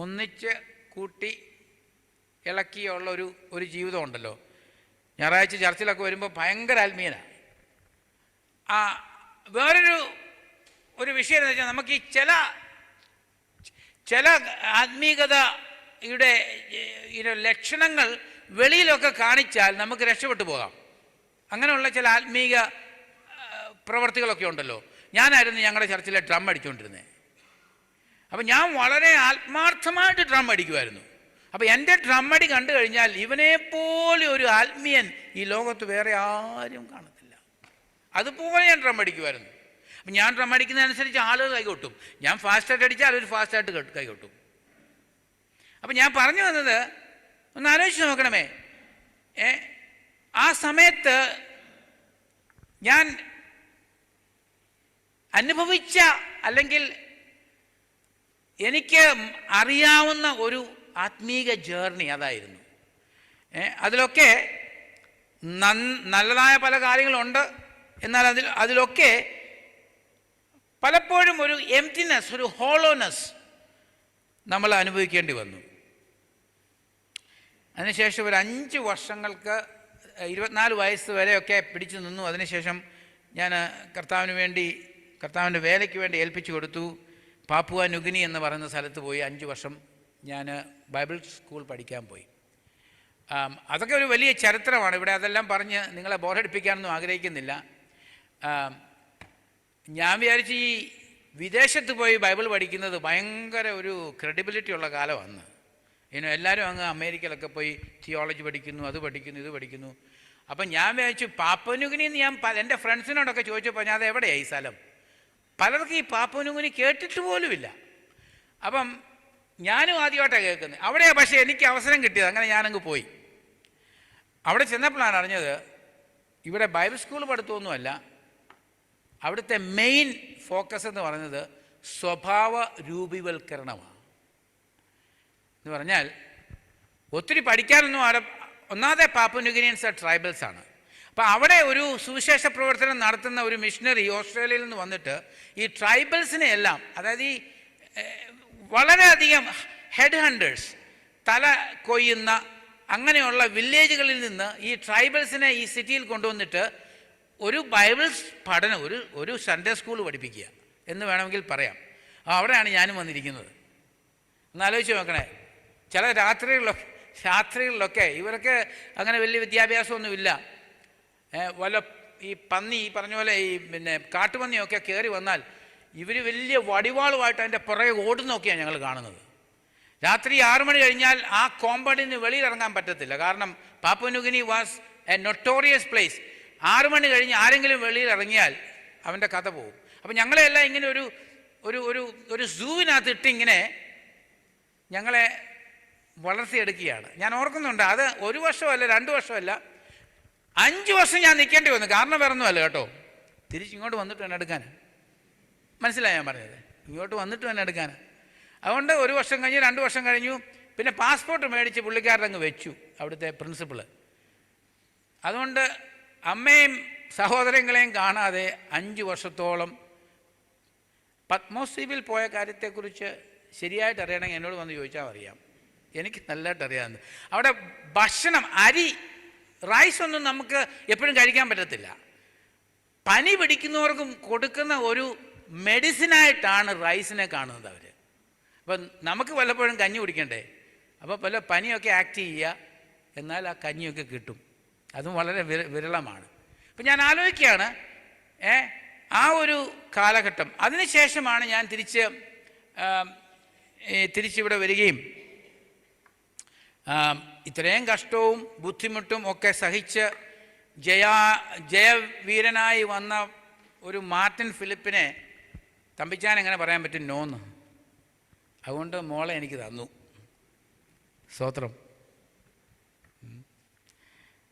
ഒന്നിച്ച് കൂട്ടി ഇളക്കിയുള്ള ഒരു ജീവിതം ഉണ്ടല്ലോ. ഞായറാഴ്ച ചർച്ചിലൊക്കെ വരുമ്പോൾ ഭയങ്കര ആത്മീയനാണ്. വേറൊരു വിഷയം എന്ന് വെച്ചാൽ, നമുക്ക് ഈ ചില ആത്മീകതയുടെ ലക്ഷണങ്ങൾ വെളിയിലൊക്കെ കാണിച്ചാൽ നമുക്ക് രക്ഷപ്പെട്ടു പോകാം. അങ്ങനെയുള്ള ചില ആത്മീക പ്രവർത്തികളൊക്കെ ഉണ്ടല്ലോ. ഞാനായിരുന്നു ഞങ്ങളുടെ ചർച്ചിലെ ഡ്രം അടിച്ചുകൊണ്ടിരുന്നത്. അപ്പം ഞാൻ വളരെ ആത്മാർത്ഥമായിട്ട് ഡ്രം അടിക്കുമായിരുന്നു. അപ്പോൾ എൻ്റെ ഡ്രം അടി കണ്ടു കഴിഞ്ഞാൽ ഇവനെപ്പോലെ ഒരു ആത്മീയൻ ഈ ലോകത്ത് വേറെ ആരും കാണത്തില്ല. അതുപോലെ ഞാൻ ഡ്രം അടിക്കുമായിരുന്നു. അപ്പം ഞാൻ ഡ്രം അടിക്കുന്നതനുസരിച്ച് ആളുകൾ കൈകൊട്ടും. ഞാൻ ഫാസ്റ്റായിട്ട് അടിച്ചാൽ അവർ ഫാസ്റ്റായിട്ട് കൈകൊട്ടും. അപ്പം ഞാൻ പറഞ്ഞു വന്നത്, ഒന്ന് ആലോചിച്ച് നോക്കണമേ, ആ സമയത്ത് ഞാൻ അനുഭവിച്ച, അല്ലെങ്കിൽ എനിക്ക് അറിയാവുന്ന ഒരു ആത്മീക ജേർണി അതായിരുന്നു. അതിലൊക്കെ നല്ലതായ പല കാര്യങ്ങളുണ്ട്. എന്നാൽ അതിലൊക്കെ പലപ്പോഴും ഒരു എംപ്റ്റിനെസ്, ഒരു ഹോളോനെസ് നമ്മൾ അനുഭവിക്കേണ്ടി വന്നു. അതിനുശേഷം ഒരു 5 വർഷങ്ങൾക്ക് 24 വയസ്സ് വരെയൊക്കെ പിടിച്ചു നിന്നു. അതിനുശേഷം ഞാൻ കർത്താവിൻ്റെ വേലയ്ക്ക് വേണ്ടി ഏൽപ്പിച്ചു കൊടുത്തു. പാപ്പുവ ന്യൂഗിനി എന്ന് പറയുന്ന സ്ഥലത്ത് പോയി 5 വർഷം ഞാൻ ബൈബിൾ സ്കൂൾ പഠിക്കാൻ പോയി. അതൊക്കെ ഒരു വലിയ ചരിത്രമാണ്. ഇവിടെ അതെല്ലാം പറഞ്ഞ് നിങ്ങളെ ബോറടിപ്പിക്കാനൊന്നും ആഗ്രഹിക്കുന്നില്ല. ഞാൻ വിചാരിച്ച് ഈ വിദേശത്ത് പോയി ബൈബിൾ പഠിക്കുന്നത് ഭയങ്കര ഒരു ക്രെഡിബിലിറ്റി ഉള്ള കാലമാണ്. എല്ലാവരും അങ്ങ് അമേരിക്കയിലൊക്കെ പോയി തിയോളജി പഠിക്കുന്നു, അത് പഠിക്കുന്നു, ഇത് പഠിക്കുന്നു. അപ്പം ഞാൻ വിചാരിച്ചു പാപ്പുനുഗിനിന്ന് ഞാൻ എൻ്റെ ഫ്രണ്ട്സിനോടൊക്കെ ചോദിച്ചപ്പോൾ ഞാൻ അത് എവിടെയാണ് ഈ സ്ഥലം, പലർക്കും ഈ പാപ്പുനുഗിനി കേട്ടിട്ട് പോലുമില്ല. അപ്പം ഞാനും ആദ്യമായിട്ടാണ് കേൾക്കുന്നത്. അവിടെയാണ് പക്ഷേ എനിക്ക് അവസരം കിട്ടിയത്. അങ്ങനെ ഞാനങ്ങ് പോയി. അവിടെ ചെന്നപ്പോഴാണ് അറിഞ്ഞത് ഇവിടെ ബൈബിൾ സ്കൂൾ പഠിത്തമൊന്നുമല്ല, അവിടുത്തെ മെയിൻ ഫോക്കസ് എന്ന് പറയുന്നത് സ്വഭാവ രൂപീവൽക്കരണമാണ്. എന്ന് പറഞ്ഞാൽ ഒത്തിരി പഠിക്കാനൊന്നും ഒന്നാമത്തെ പാപ്പുനുഗിനിയൻസ് ട്രൈബൽസാണ്. അപ്പോൾ അവിടെ ഒരു സുവിശേഷ പ്രവർത്തനം നടത്തുന്ന ഒരു മിഷണറി ഓസ്ട്രേലിയയിൽ നിന്ന് വന്നിട്ട് ഈ ട്രൈബൽസിനെ എല്ലാം, അതായത് ഈ വളരെയധികം ഹെഡ് ഹണ്ടേഴ്സ്, തല കൊയ്യുന്ന അങ്ങനെയുള്ള വില്ലേജുകളിൽ നിന്ന് ഈ ട്രൈബൽസിനെ ഈ സിറ്റിയിൽ കൊണ്ടുവന്നിട്ട് ഒരു ബൈബിൾ പഠനം, ഒരു സൺഡേ സ്കൂൾ പഠിപ്പിക്കുക എന്ന് വേണമെങ്കിൽ പറയാം. അവിടെയാണ് ഞാനും വന്നിരിക്കുന്നത്. ഒന്നാലോചിച്ച് നോക്കണേ. ചില രാത്രികളിലൊക്കെ ഇവരൊക്കെ അങ്ങനെ വലിയ വിദ്യാഭ്യാസമൊന്നുമില്ല. വല്ല ഈ പന്നി, ഈ പറഞ്ഞ പോലെ ഈ കാട്ടുപന്നിയൊക്കെ കയറി വന്നാൽ ഇവർ വലിയ വടിവാളുമായിട്ട് അതിൻ്റെ പുറകെ ഓടുന്നൊക്കെയാണ് ഞങ്ങൾ കാണുന്നത്. രാത്രി 6 മണി കഴിഞ്ഞാൽ ആ കോമ്പൗണ്ടിന് വെളിയിലിറങ്ങാൻ പറ്റത്തില്ല. കാരണം പാപ്പുനുഗിനി വാസ് എ നൊട്ടോറിയസ് പ്ലേസ്. 6 മണി കഴിഞ്ഞ് ആരെങ്കിലും വെളിയിൽ ഇറങ്ങിയാൽ അവൻ്റെ കഥ പോകും. അപ്പം ഞങ്ങളെല്ലാം ഇങ്ങനെ ഒരു സൂവിനകത്ത് ഇട്ടിങ്ങനെ ഞങ്ങളെ വളർത്തിയെടുക്കുകയാണ്. ഞാൻ ഓർക്കുന്നുണ്ട്, അത് 1 വർഷമല്ല 2 വർഷമല്ല 5 വർഷം ഞാൻ നിൽക്കേണ്ടി വന്നു. കാരണം വേറൊന്നുമല്ല കേട്ടോ, തിരിച്ചിങ്ങോട്ട് വന്നിട്ട് വേണം എടുക്കാൻ. മനസ്സിലായി ഞാൻ പറഞ്ഞത്? ഇങ്ങോട്ട് വന്നിട്ട് വേണം എടുക്കാൻ. അതുകൊണ്ട് 1 വർഷം കഴിഞ്ഞ് 2 വർഷം കഴിഞ്ഞു. പിന്നെ പാസ്പോർട്ട് മേടിച്ച് പുള്ളിക്കാരുടെ അങ്ങ് വെച്ചു അവിടുത്തെ പ്രിൻസിപ്പള്. അതുകൊണ്ട് അമ്മയും സഹോദരങ്ങളെയും കാണാതെ 5 വർഷത്തോളം പത്മോസ് ദ്വീപിൽ പോയ കാര്യത്തെക്കുറിച്ച് ശരിയായിട്ട് അറിയണമെങ്കിൽ എന്നോട് വന്ന് ചോദിച്ചാൽ അറിയാം. എനിക്ക് നല്ലതായിട്ട് അറിയാമെന്ന്. അവിടെ ഭക്ഷണം, അരി, റൈസൊന്നും നമുക്ക് എപ്പോഴും കഴിക്കാൻ പറ്റത്തില്ല. പനി പിടിക്കുന്നവർക്കും കൊടുക്കുന്ന ഒരു മെഡിസിനായിട്ടാണ് റൈസിനെ കാണുന്നത് അവർ. അപ്പം നമുക്ക് വല്ലപ്പോഴും കഞ്ഞി കുടിക്കണ്ടേ? അപ്പോൾ പല പനിയൊക്കെ ആക്ട് ചെയ്യുക, എന്നാൽ ആ കഞ്ഞിയൊക്കെ കിട്ടും. അതും വളരെ വിരളമാണ്. അപ്പം ഞാൻ ആലോചിക്കുകയാണ് ആ ഒരു കാലഘട്ടം. അതിനുശേഷമാണ് ഞാൻ തിരിച്ചിവിടെ വരികയും ഇത്രയും കഷ്ടവും ബുദ്ധിമുട്ടും ഒക്കെ സഹിച്ച് ജയവീരനായി വന്ന ഒരു മാർട്ടിൻ ഫിലിപ്പിനെ തമ്പിച്ചാൻ എങ്ങനെ പറയാൻ പറ്റും നോന്ന്? അതുകൊണ്ട് മോളെ എനിക്ക് തന്നു. സ്തോത്രം.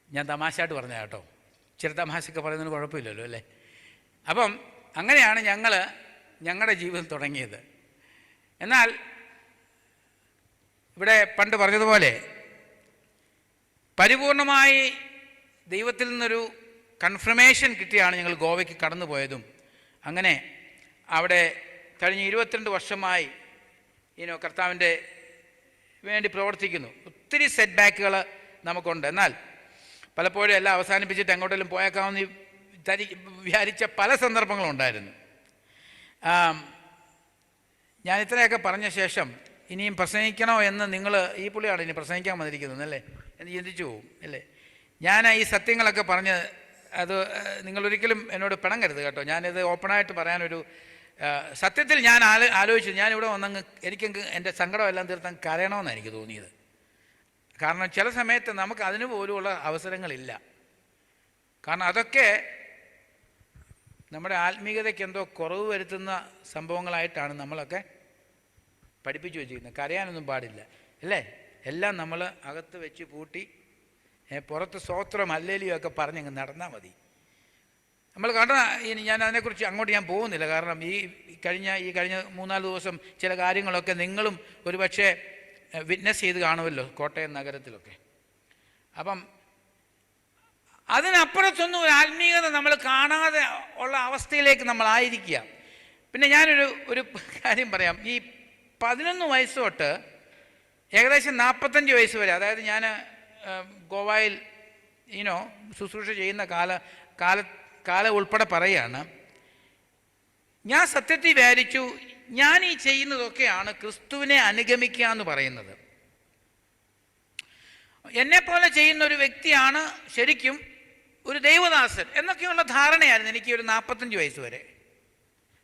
ഞാൻ തമാശയായിട്ട് പറഞ്ഞ കേട്ടോ, ചില തമാശയൊക്കെ പറയുന്നതിന് കുഴപ്പമില്ലല്ലോ അല്ലേ? അപ്പം അങ്ങനെയാണ് ഞങ്ങളുടെ ജീവിതം തുടങ്ങിയത്. എന്നാൽ ഇവിടെ പണ്ട് പറഞ്ഞതുപോലെ പരിപൂർണമായി ദൈവത്തിൽ നിന്നൊരു കൺഫർമേഷൻ കിട്ടിയാണ് ഞങ്ങൾ ഗോവയ്ക്ക് കടന്നു പോയതും. അങ്ങനെ അവിടെ കഴിഞ്ഞ 22 വർഷമായി കർത്താവിൻ്റെ വേണ്ടി പ്രവർത്തിക്കുന്നു. ഒത്തിരി സെറ്റ് ബാക്കുകൾ നമുക്കുണ്ട്. എന്നാൽ പലപ്പോഴും എല്ലാം അവസാനിപ്പിച്ചിട്ട് എങ്ങോട്ടെങ്കിലും പോയേക്കാമെന്ന് വിചാരിച്ച പല സന്ദർഭങ്ങളുണ്ടായിരുന്നു. ഞാൻ ഇത്രയൊക്കെ പറഞ്ഞ ശേഷം ഇനിയും പ്രസംഗിക്കണോ എന്ന് നിങ്ങൾ, ഈ പുള്ളിയാണ് ഇനി പ്രസംഗിക്കാൻ വന്നിരിക്കുന്നത് അല്ലേ എന്ന് ചിന്തിച്ചു പോകും അല്ലേ? ഞാൻ ഈ സത്യങ്ങളൊക്കെ പറഞ്ഞ് അത് നിങ്ങളൊരിക്കലും എന്നോട് പിണങ്ങരുത് കേട്ടോ. ഞാനിത് ഓപ്പണായിട്ട് പറയാനൊരു സത്യത്തിൽ ഞാൻ ആലോചിച്ചു, ഞാനിവിടെ വന്നങ്ങ് എനിക്കെങ്കിൽ എൻ്റെ സങ്കടം എല്ലാം തീർത്താൻ കരയണമെന്നാണ് എനിക്ക് തോന്നിയത്. കാരണം ചില സമയത്ത് നമുക്ക് അതിനു പോലുമുള്ള അവസരങ്ങളില്ല. കാരണം അതൊക്കെ നമ്മുടെ ആത്മീയതയ്ക്ക് എന്തോ കുറവ് വരുത്തുന്ന സംഭവങ്ങളായിട്ടാണ് നമ്മളൊക്കെ പഠിപ്പിച്ചു വെച്ചിരിക്കുന്നത്. കരയാനൊന്നും പാടില്ല അല്ലേ? എല്ലാം നമ്മൾ അകത്ത് വെച്ച് പൂട്ടി പുറത്ത് സ്തോത്രം ഹല്ലേലൂയ ഒക്കെ പറഞ്ഞങ്ങ് നടന്നാൽ മതി. നമ്മൾ കണ്ട ഞാൻ അതിനെക്കുറിച്ച് അങ്ങോട്ട് ഞാൻ പോകുന്നില്ല. കാരണം ഈ കഴിഞ്ഞ 3-4 ദിവസം ചില കാര്യങ്ങളൊക്കെ നിങ്ങളും ഒരുപക്ഷെ വിറ്റ്നസ് ചെയ്ത് കാണുമല്ലോ കോട്ടയം നഗരത്തിലൊക്കെ. അപ്പം അതിനപ്പുറത്തൊന്നും ഒരു ആത്മീയത നമ്മൾ കാണാതെ ഉള്ള അവസ്ഥയിലേക്ക് നമ്മളായിരിക്കുക. പിന്നെ ഞാനൊരു കാര്യം പറയാം. ഈ 11 വയസ്സ് തൊട്ട് ഏകദേശം 45 വയസ്സ് വരെ, അതായത് ഞാൻ ഗോവയിൽ ശുശ്രൂഷ ചെയ്യുന്ന കാലം ഉൾപ്പെടെ പറയുകയാണ്, ഞാൻ സത്യത്തിൽ വിചാരിച്ചു ഞാൻ ഈ ചെയ്യുന്നതൊക്കെയാണ് ക്രിസ്തുവിനെ അനുഗമിക്കുക എന്ന് പറയുന്നത്. എന്നെപ്പോലെ ചെയ്യുന്ന ഒരു വ്യക്തിയാണ് ശരിക്കും ഒരു ദൈവദാസൻ എന്നൊക്കെയുള്ള ധാരണയായിരുന്നു എനിക്ക് ഒരു 45 വയസ്സ് വരെ.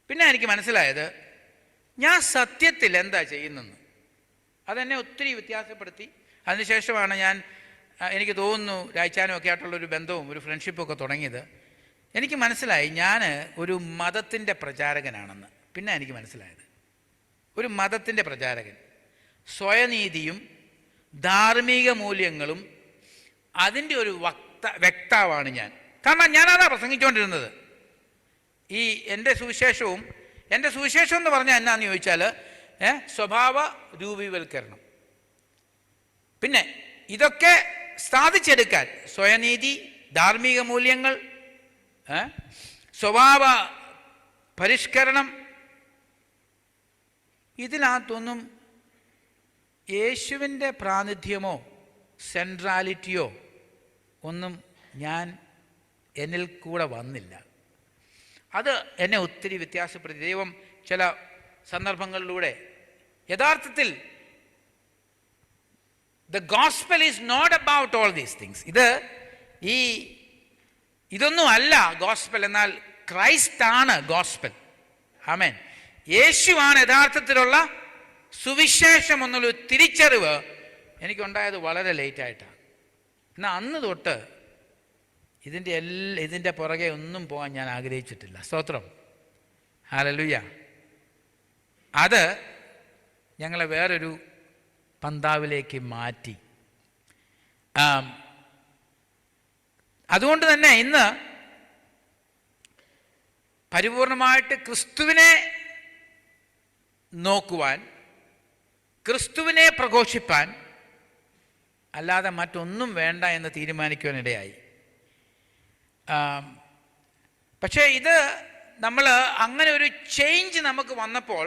പിന്നെ എനിക്ക് മനസ്സിലായത് ഞാൻ സത്യത്തിൽ എന്താ ചെയ്യുന്നെന്ന്. അതെന്നെ ഒത്തിരി വ്യത്യാസപ്പെടുത്തി. അതിനുശേഷമാണ് എനിക്ക് തോന്നുന്നു രായ്ച്ചാനും ഒക്കെ ആയിട്ടുള്ളൊരു ബന്ധവും ഒരു ഫ്രണ്ട്ഷിപ്പും ഒക്കെ തുടങ്ങിയത്. എനിക്ക് മനസ്സിലായി ഞാൻ ഒരു മതത്തിൻ്റെ പ്രചാരകനാണെന്ന്. പിന്നെ എനിക്ക് മനസ്സിലായത് ഒരു മതത്തിൻ്റെ പ്രചാരകൻ, സ്വയനീതിയും ധാർമ്മിക മൂല്യങ്ങളും അതിൻ്റെ ഒരു വ്യക്താവാണ് ഞാൻ. കാരണം ഞാനതാ പ്രസംഗിച്ചുകൊണ്ടിരുന്നത്. എൻ്റെ സുവിശേഷം എന്ന് പറഞ്ഞാൽ എന്നാന്ന് ചോദിച്ചാൽ സ്വഭാവ രൂപീവൽക്കരണം. പിന്നെ ഇതൊക്കെ സാധിച്ചെടുക്കാൻ സ്വയനീതി, ധാർമ്മിക മൂല്യങ്ങൾ, സ്വഭാവ പരിഷ്കരണം, ഇതിനകത്തൊന്നും യേശുവിൻ്റെ പ്രാതിനിധ്യമോ സെൻട്രാലിറ്റിയോ ഒന്നും എന്നിൽ കൂടെ വന്നില്ല. അത് എന്നെ ഒത്തിരി വ്യത്യാസപ്പെടുത്തി. ദൈവം ചില സന്ദർഭങ്ങളിലൂടെ യഥാർത്ഥത്തിൽ the gospel is not about all these things. ഇതൊന്നും അല്ല ഗോസ്പൽ, എന്നാൽ ക്രൈസ്റ്റാണ് ഗോസ്പൽ. ആമേൻ. യേശുവാണ് യഥാർത്ഥത്തിലുള്ള സുവിശേഷം എന്നുള്ള തിരിച്ചറിവ് എനിക്കുണ്ടായത് വളരെ ലേറ്റായിട്ടാണ്. എന്നാൽ അന്ന് തൊട്ട് ഇതിൻ്റെ പുറകെ ഒന്നും പോകാൻ ഞാൻ ആഗ്രഹിച്ചിട്ടില്ല. സ്തോത്രം, ഹല്ലേലൂയ. അത് ഞങ്ങളെ വേറൊരു പന്താവിലേക്ക് മാറ്റി. അതുകൊണ്ട് തന്നെ ഇന്ന് പരിപൂർണമായിട്ട് ക്രിസ്തുവിനെ നോക്കുവാൻ, ക്രിസ്തുവിനെ പ്രഘോഷിപ്പാൻ അല്ലാതെ മറ്റൊന്നും വേണ്ട എന്ന് തീരുമാനിക്കുവാനിടയായി. പക്ഷേ ഇത് നമ്മൾ അങ്ങനെ ഒരു ചേഞ്ച് നമുക്ക് വന്നപ്പോൾ,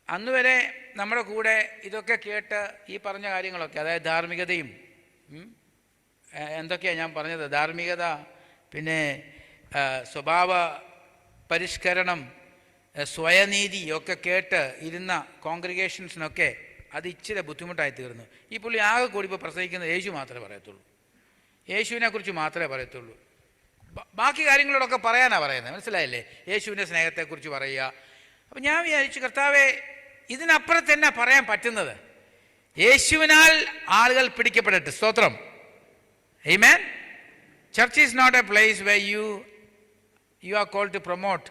അന്നുവരെ നമ്മുടെ കൂടെ ഇതൊക്കെ കേട്ട് ഈ പറഞ്ഞ കാര്യങ്ങളൊക്കെ, അതായത് ധാർമ്മികതയും എന്തൊക്കെയാണ് ഞാൻ പറഞ്ഞത്, ധാർമ്മികത, പിന്നെ സ്വഭാവ പരിഷ്കരണം, സ്വയനീതി ഒക്കെ കേട്ട് ഇരുന്ന കോൺഗ്രിഗേഷൻസിനൊക്കെ അത് ഇച്ചിരി ബുദ്ധിമുട്ടായി തീർന്നു. ഈ പുള്ളി ആകെ കൂടി ഇപ്പോൾ പ്രസംഗിക്കുന്നത് യേശു മാത്രമേ പറയത്തുള്ളൂ, യേശുവിനെ കുറിച്ച് മാത്രമേ പറയത്തുള്ളൂ. ബാക്കി കാര്യങ്ങളോടൊക്കെ പറയാനാണ് പറയുന്നത്. മനസ്സിലായില്ലേ? യേശുവിൻ്റെ സ്നേഹത്തെക്കുറിച്ച് പറയുക. അപ്പം ഞാൻ വിചാരിച്ചു, കർത്താവേ, ഇതിനപ്പുറത്ത് തന്നെ പറയാൻ പറ്റുന്നത്. യേശുവിനാൽ ആളുകൾ പിടിക്കപ്പെടട്ടെ. സ്തോത്രം. ആമേൻ. Church is not a place where you are called to promote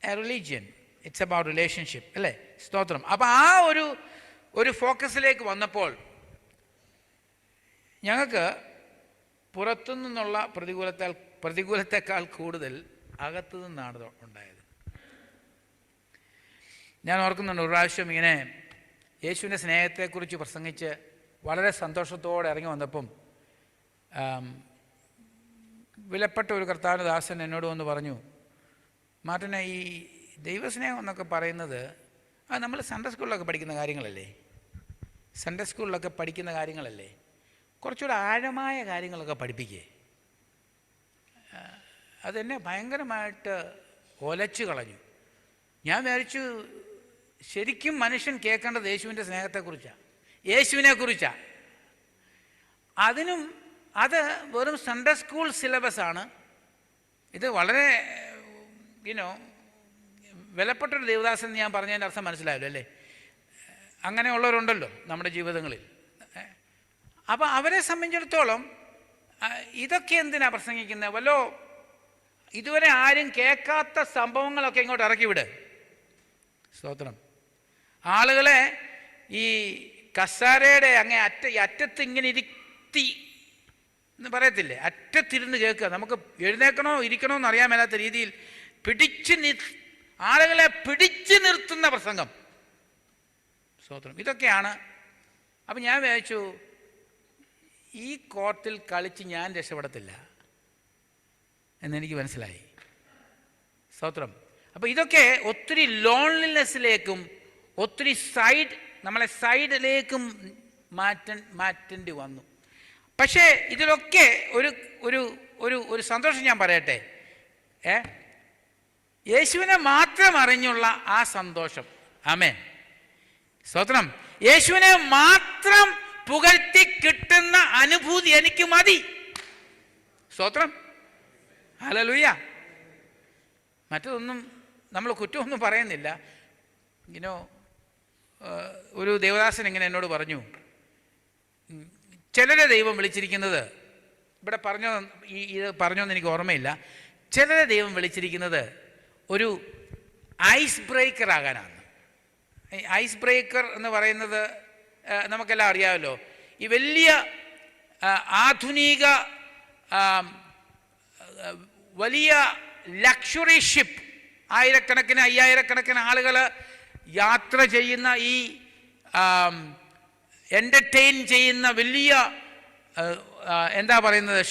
a religion. It's about relationship. അല്ലേ? സ്തോത്രം. അപ്പം ആ ഒരു ഫോക്കസിലേക്ക് വന്നപ്പോൾ ഞങ്ങൾക്ക് പുറത്തു നിന്നുള്ള പ്രതികൂലത്തെക്കാൾ കൂടുതൽ അകത്തു നിന്നാണ് ഉണ്ടായത്. ഞാൻ ഓർക്കുന്നുണ്ട്, ഒരു പ്രാവശ്യം ഇങ്ങനെ യേശുവിൻ്റെ സ്നേഹത്തെക്കുറിച്ച് പ്രസംഗിച്ച് വളരെ സന്തോഷത്തോടെ ഇറങ്ങി വന്നപ്പം വിലപ്പെട്ട ഒരു കർത്താവിൻ്റെ ദാസൻ എന്നോട് വന്ന് പറഞ്ഞു, മാർട്ടിനെ, ഈ ദൈവസ്നേഹം എന്നൊക്കെ പറയുന്നത് അത് നമ്മൾ സൺഡേ സ്കൂളിലൊക്കെ പഠിക്കുന്ന കാര്യങ്ങളല്ലേ, കുറച്ചുകൂടെ ആഴമായ കാര്യങ്ങളൊക്കെ പഠിപ്പിക്കേ. അതെന്നെ ഭയങ്കരമായിട്ട് ഒലച്ചു കളഞ്ഞു. ഞാൻ വിചാരിച്ചു, ശരിക്കും മനുഷ്യൻ കേൾക്കേണ്ടത് യേശുവിൻ്റെ സ്നേഹത്തെക്കുറിച്ചാണ്, യേശുവിനെക്കുറിച്ചാണ്. അത് വെറും സൺഡേ സ്കൂൾ സിലബസാണ്. ഇത് വളരെ വിലപ്പെട്ടൊരു ദേവദാസൻ ഞാൻ പറഞ്ഞതിൻ്റെ അർത്ഥം മനസ്സിലായല്ലോ അല്ലേ? അങ്ങനെയുള്ളവരുണ്ടല്ലോ നമ്മുടെ ജീവിതങ്ങളിൽ. അപ്പോൾ അവരെ സംബന്ധിച്ചിടത്തോളം ഇതൊക്കെ എന്തിനാണ് പ്രസംഗിക്കുന്നത്? ഇതുവരെ ആരും കേൾക്കാത്ത സംഭവങ്ങളൊക്കെ ഇങ്ങോട്ട് ഇറക്കി വിട്. സ്തോത്രം. ആളുകളെ ഈ കസാരയുടെ അറ്റത്ത് ഇങ്ങനെ ഇരുത്തി എന്ന് പറയത്തില്ലേ, അറ്റത്തിരുന്ന് കേൾക്കുക. നമുക്ക് എഴുന്നേക്കണോ ഇരിക്കണോ എന്ന് അറിയാൻ മേലാത്ത രീതിയിൽ ആളുകളെ പിടിച്ചു നിർത്തുന്ന പ്രസംഗം. സ്തോത്രം. ഇതൊക്കെയാണ്. അപ്പം ഞാൻ വിചാരിച്ചു, ഈ കോർട്ടിൽ കളിച്ച് ഞാൻ രക്ഷപ്പെടത്തില്ല എന്നെനിക്ക് മനസ്സിലായി. സ്തോത്രം. അപ്പോൾ ഇതൊക്കെ ഒത്തിരി ലോൺലിനെസ്സിലേക്കും ഒത്തിരി നമ്മളെ സൈഡിലേക്കും മാറ്റേണ്ടി വന്നു. പക്ഷേ ഇതിലൊക്കെ ഒരു സന്തോഷം ഞാൻ പറയട്ടെ. യേശുവിനെ മാത്രം അറിഞ്ഞുള്ള ആ സന്തോഷം. ആമേൻ. സ്തോത്രം. യേശുവിനെ മാത്രം പുകഴ്ത്തി കിട്ടുന്ന അനുഭൂതി എനിക്ക് മതി. സ്തോത്രം, ഹല്ലേലൂയ. മറ്റതൊന്നും നമ്മൾ കുറ്റമൊന്നും പറയുന്നില്ല. ഇങ്ങനെ ഒരു ദേവദാസൻ ഇങ്ങനെ എന്നോട് പറഞ്ഞു, ചിലരെ ദൈവം വിളിച്ചിരിക്കുന്നത്, ഇവിടെ പറഞ്ഞോ ഇത് പറഞ്ഞോന്ന് എനിക്ക് ഓർമ്മയില്ല, ചിലരെ ദൈവം വിളിച്ചിരിക്കുന്നത് ഒരു ഐസ് ബ്രേക്കർ ആകാനാണ്. ഐസ് ബ്രേക്കർ എന്ന് പറയുന്നത് നമുക്കെല്ലാം അറിയാമല്ലോ. ഈ വലിയ ആധുനിക വലിയ ലക്ഷറി ഷിപ്പ്, ആയിരക്കണക്കിന് 5000-കണക്കിന് ആളുകൾ യാത്ര ചെയ്യുന്ന ഈ എൻ്റർടൈൻ ചെയ്യുന്ന വലിയ എന്താ പറയുന്നത്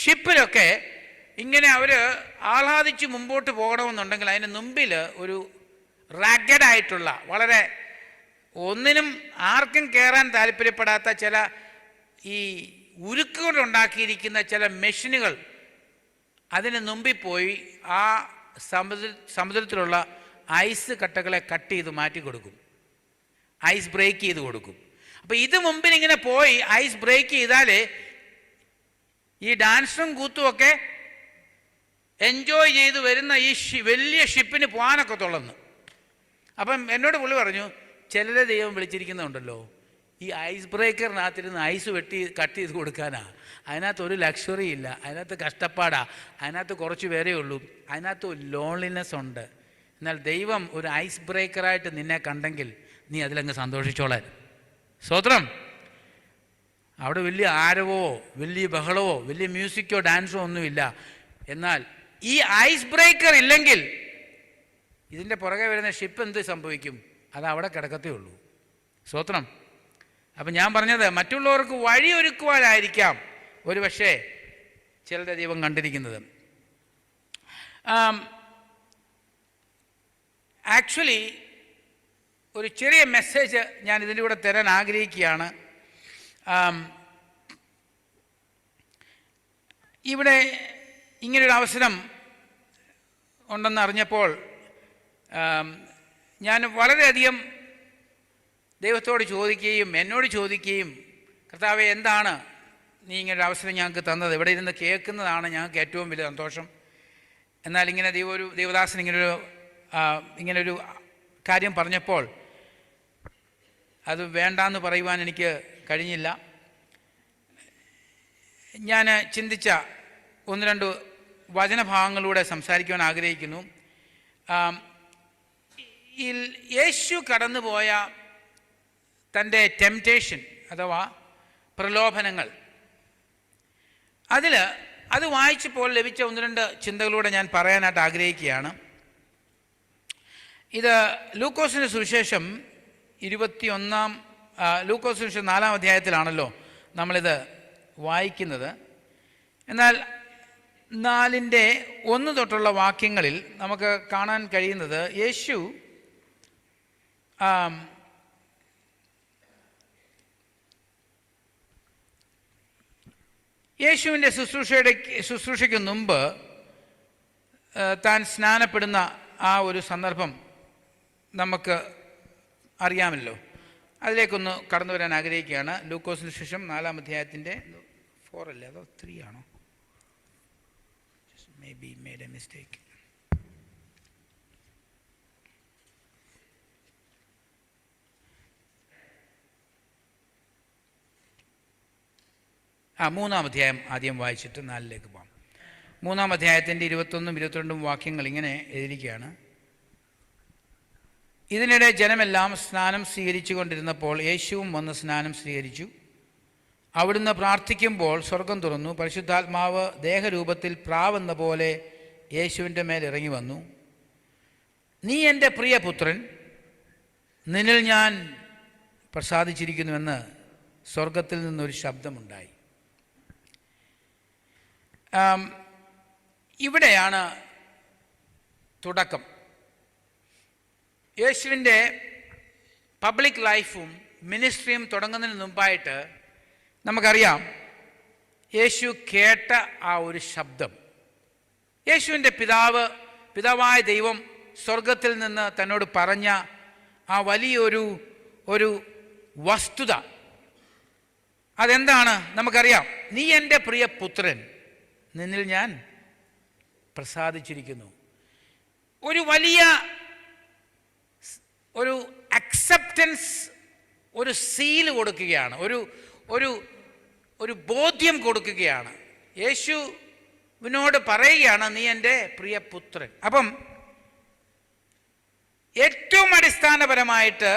ഷിപ്പിലൊക്കെ ഇങ്ങനെ അവർ ആഹ്ലാദിച്ച് മുമ്പോട്ട് പോകണമെന്നുണ്ടെങ്കിൽ അതിന് മുമ്പിൽ ഒരു റാഗഡായിട്ടുള്ള, വളരെ ഒന്നിനും ആർക്കും കയറാൻ താല്പര്യപ്പെടാത്ത ചില ഈ ഉരുക്കുകൊണ്ടുണ്ടാക്കിയിരിക്കുന്ന ചില മെഷീനുകൾ അതിന് മുമ്പിൽ പോയി ആ സമുദ്രത്തിലുള്ള ഐസ് കട്ടകളെ കട്ട് ചെയ്ത് മാറ്റി കൊടുക്കും, ഐസ് ബ്രേക്ക് ചെയ്ത് കൊടുക്കും. അപ്പോൾ ഇത് മുമ്പിൽ ഇങ്ങനെ പോയി ഐസ് ബ്രേക്ക് ചെയ്താലേ ഈ ഡാൻസും കൂത്തുമൊക്കെ എൻജോയ് ചെയ്ത് വരുന്ന ഈ വലിയ ഷിപ്പിന് പോകാനൊക്കെ തുള്ളന്ന്. അപ്പം എന്നോട് പുള്ളി പറഞ്ഞു, ചിലരെ ദൈവം വിളിച്ചിരിക്കുന്നുണ്ടല്ലോ ഈ ഐസ് ബ്രേക്കറിനകത്തിരുന്ന് ഐസ് കട്ട് ചെയ്ത് കൊടുക്കാനാ. അതിനകത്തൊരു ലക്ഷറി ഇല്ല, അതിനകത്ത് കഷ്ടപ്പാടാ, അതിനകത്ത് കുറച്ച് പേരേ ഉള്ളൂ, അതിനകത്ത് ലോൺലിനെസ് ഉണ്ട്. എന്നാൽ ദൈവം ഒരു ഐസ് ബ്രേക്കറായിട്ട് നിന്നെ കണ്ടെങ്കിൽ നീ അതിലങ്ങ് സന്തോഷിച്ചോളാൻ. സ്തോത്രം. അവിടെ വലിയ ആരവോ വലിയ ബഹളമോ വലിയ മ്യൂസിക്കോ ഡാൻസോ ഒന്നുമില്ല. എന്നാൽ ഈ ഐസ് ബ്രേക്കർ ഇല്ലെങ്കിൽ ഇതിൻ്റെ പുറകെ വരുന്ന ഷിപ്പ് എന്ത് സംഭവിക്കും? അത് അവിടെ കിടക്കത്തേ ഉള്ളൂ. സ്തോത്രം. അപ്പം ഞാൻ പറഞ്ഞത് മറ്റുള്ളവർക്ക് വഴിയൊരുക്കുവാനായിരിക്കാം ഒരു പക്ഷേ ചിലരുടെ ദൈവം കണ്ടിരിക്കുന്നത്. ആക്ച്വലി ഒരു ചെറിയ മെസ്സേജ് ഞാൻ ഇതിൻ്റെ കൂടെ തരാൻ ആഗ്രഹിക്കുകയാണ്. ഇവിടെ ഇങ്ങനൊരു അവസരം ഉണ്ടെന്ന് അറിഞ്ഞപ്പോൾ ഞാൻ വളരെയധികം ദൈവത്തോട് ചോദിക്കുകയും എന്നോട് ചോദിക്കുകയും, കർത്താവേ, എന്താണ് നീ ഇങ്ങനൊരു അവസരം ഞങ്ങൾക്ക് തന്നത്? ഇവിടെ ഇരുന്ന് കേൾക്കുന്നതാണ് ഞങ്ങൾക്ക് ഏറ്റവും വലിയ സന്തോഷം. എന്നാൽ ഇങ്ങനെ ദൈവദാസൻ ഇങ്ങനൊരു കാര്യം പറഞ്ഞപ്പോൾ അത് വേണ്ടാന്ന് പറയുവാൻ എനിക്ക് കഴിഞ്ഞില്ല. ഞാൻ ചിന്തിച്ച 1-2 വചനഭാഗങ്ങളിലൂടെ സംസാരിക്കുവാൻ ആഗ്രഹിക്കുന്നു. യേശു കടന്നുപോയ തൻ്റെ ടെംപ്റ്റേഷൻ അഥവാ പ്രലോഭനങ്ങൾ, അത് വായിച്ചപ്പോൾ ലഭിച്ച 1-2 ചിന്തകളൂടെ ഞാൻ പറയാനായിട്ട് ആഗ്രഹിക്കുകയാണ്. ഇത് ലൂക്കോസിൻ്റെ സുവിശേഷം 21 ലൂക്കോസ് സുവിശേഷം 4-ാം അധ്യായത്തിലാണല്ലോ നമ്മളിത് വായിക്കുന്നത്. എന്നാൽ 4:1 തൊട്ടുള്ള വാക്യങ്ങളിൽ നമുക്ക് കാണാൻ കഴിയുന്നത് യേശു യേശുവിൻ്റെ ശുശ്രൂഷയ്ക്ക് മുമ്പ് താൻ സ്നാനപ്പെടുന്ന ആ ഒരു സന്ദർഭം നമുക്ക് അറിയാമല്ലോ. അതിലേക്കൊന്ന് കടന്നു വരാൻ ആഗ്രഹിക്കുകയാണ്. ലൂക്കോസിന് ശേഷം 4-ാം അധ്യായത്തിൻ്റെ 4 അല്ലേ അതോ 3 ആണോ? Maybe made a mistake. മൂന്നാം അധ്യായം ആദ്യം വായിച്ചിട്ട് 4ലേക്ക് പോകാം. 3-ാം അധ്യായത്തിൻ്റെ 21-22 വാക്യങ്ങൾ ഇങ്ങനെ എഴുതിയിരിക്കുകയാണ്. ഇതിനിടെ ജനമെല്ലാം സ്നാനം സ്വീകരിച്ചു കൊണ്ടിരുന്നപ്പോൾ യേശുവും വന്ന് സ്നാനം സ്വീകരിച്ചു. അവിടുന്ന് പ്രാർത്ഥിക്കുമ്പോൾ സ്വർഗം തുറന്നു. പരിശുദ്ധാത്മാവ് ദേഹരൂപത്തിൽ പ്രാവെന്ന പോലെ യേശുവിൻ്റെ മേൽ ഇറങ്ങി വന്നു. നീ എൻ്റെ പ്രിയപുത്രൻ, നിന്നിൽ ഞാൻ പ്രസാദിച്ചിരിക്കുന്നുവെന്ന് സ്വർഗത്തിൽ നിന്നൊരു ശബ്ദമുണ്ടായി. ഇവിടെയാണ് തുടക്കം. യേശുവിൻ്റെ പബ്ലിക് ലൈഫും മിനിസ്ട്രിയും തുടങ്ങുന്നതിന് മുമ്പായിട്ട് നമുക്കറിയാം യേശു കേട്ട ആ ഒരു ശബ്ദം. യേശുവിൻ്റെ പിതാവായ ദൈവം സ്വർഗത്തിൽ നിന്ന് തന്നോട് പറഞ്ഞ ആ വലിയൊരു ഒരു വസ്തുത അതെന്താണ് നമുക്കറിയാം. നീ എൻ്റെ പ്രിയ പുത്രൻ, നിന്നിൽ ഞാൻ പ്രസാദിച്ചിരിക്കുന്നു. ഒരു വലിയ ഒരു അക്സെപ്റ്റൻസ്, ഒരു സീല് കൊടുക്കുകയാണ്, ഒരു ഒരു ഒരു ബോധ്യം കൊടുക്കുകയാണ്. യേശുവിനോട് പറയുകയാണ്, നീ എൻ്റെ പ്രിയ പുത്രൻ. അപ്പം ഏറ്റവും അടിസ്ഥാനപരമായിട്ട്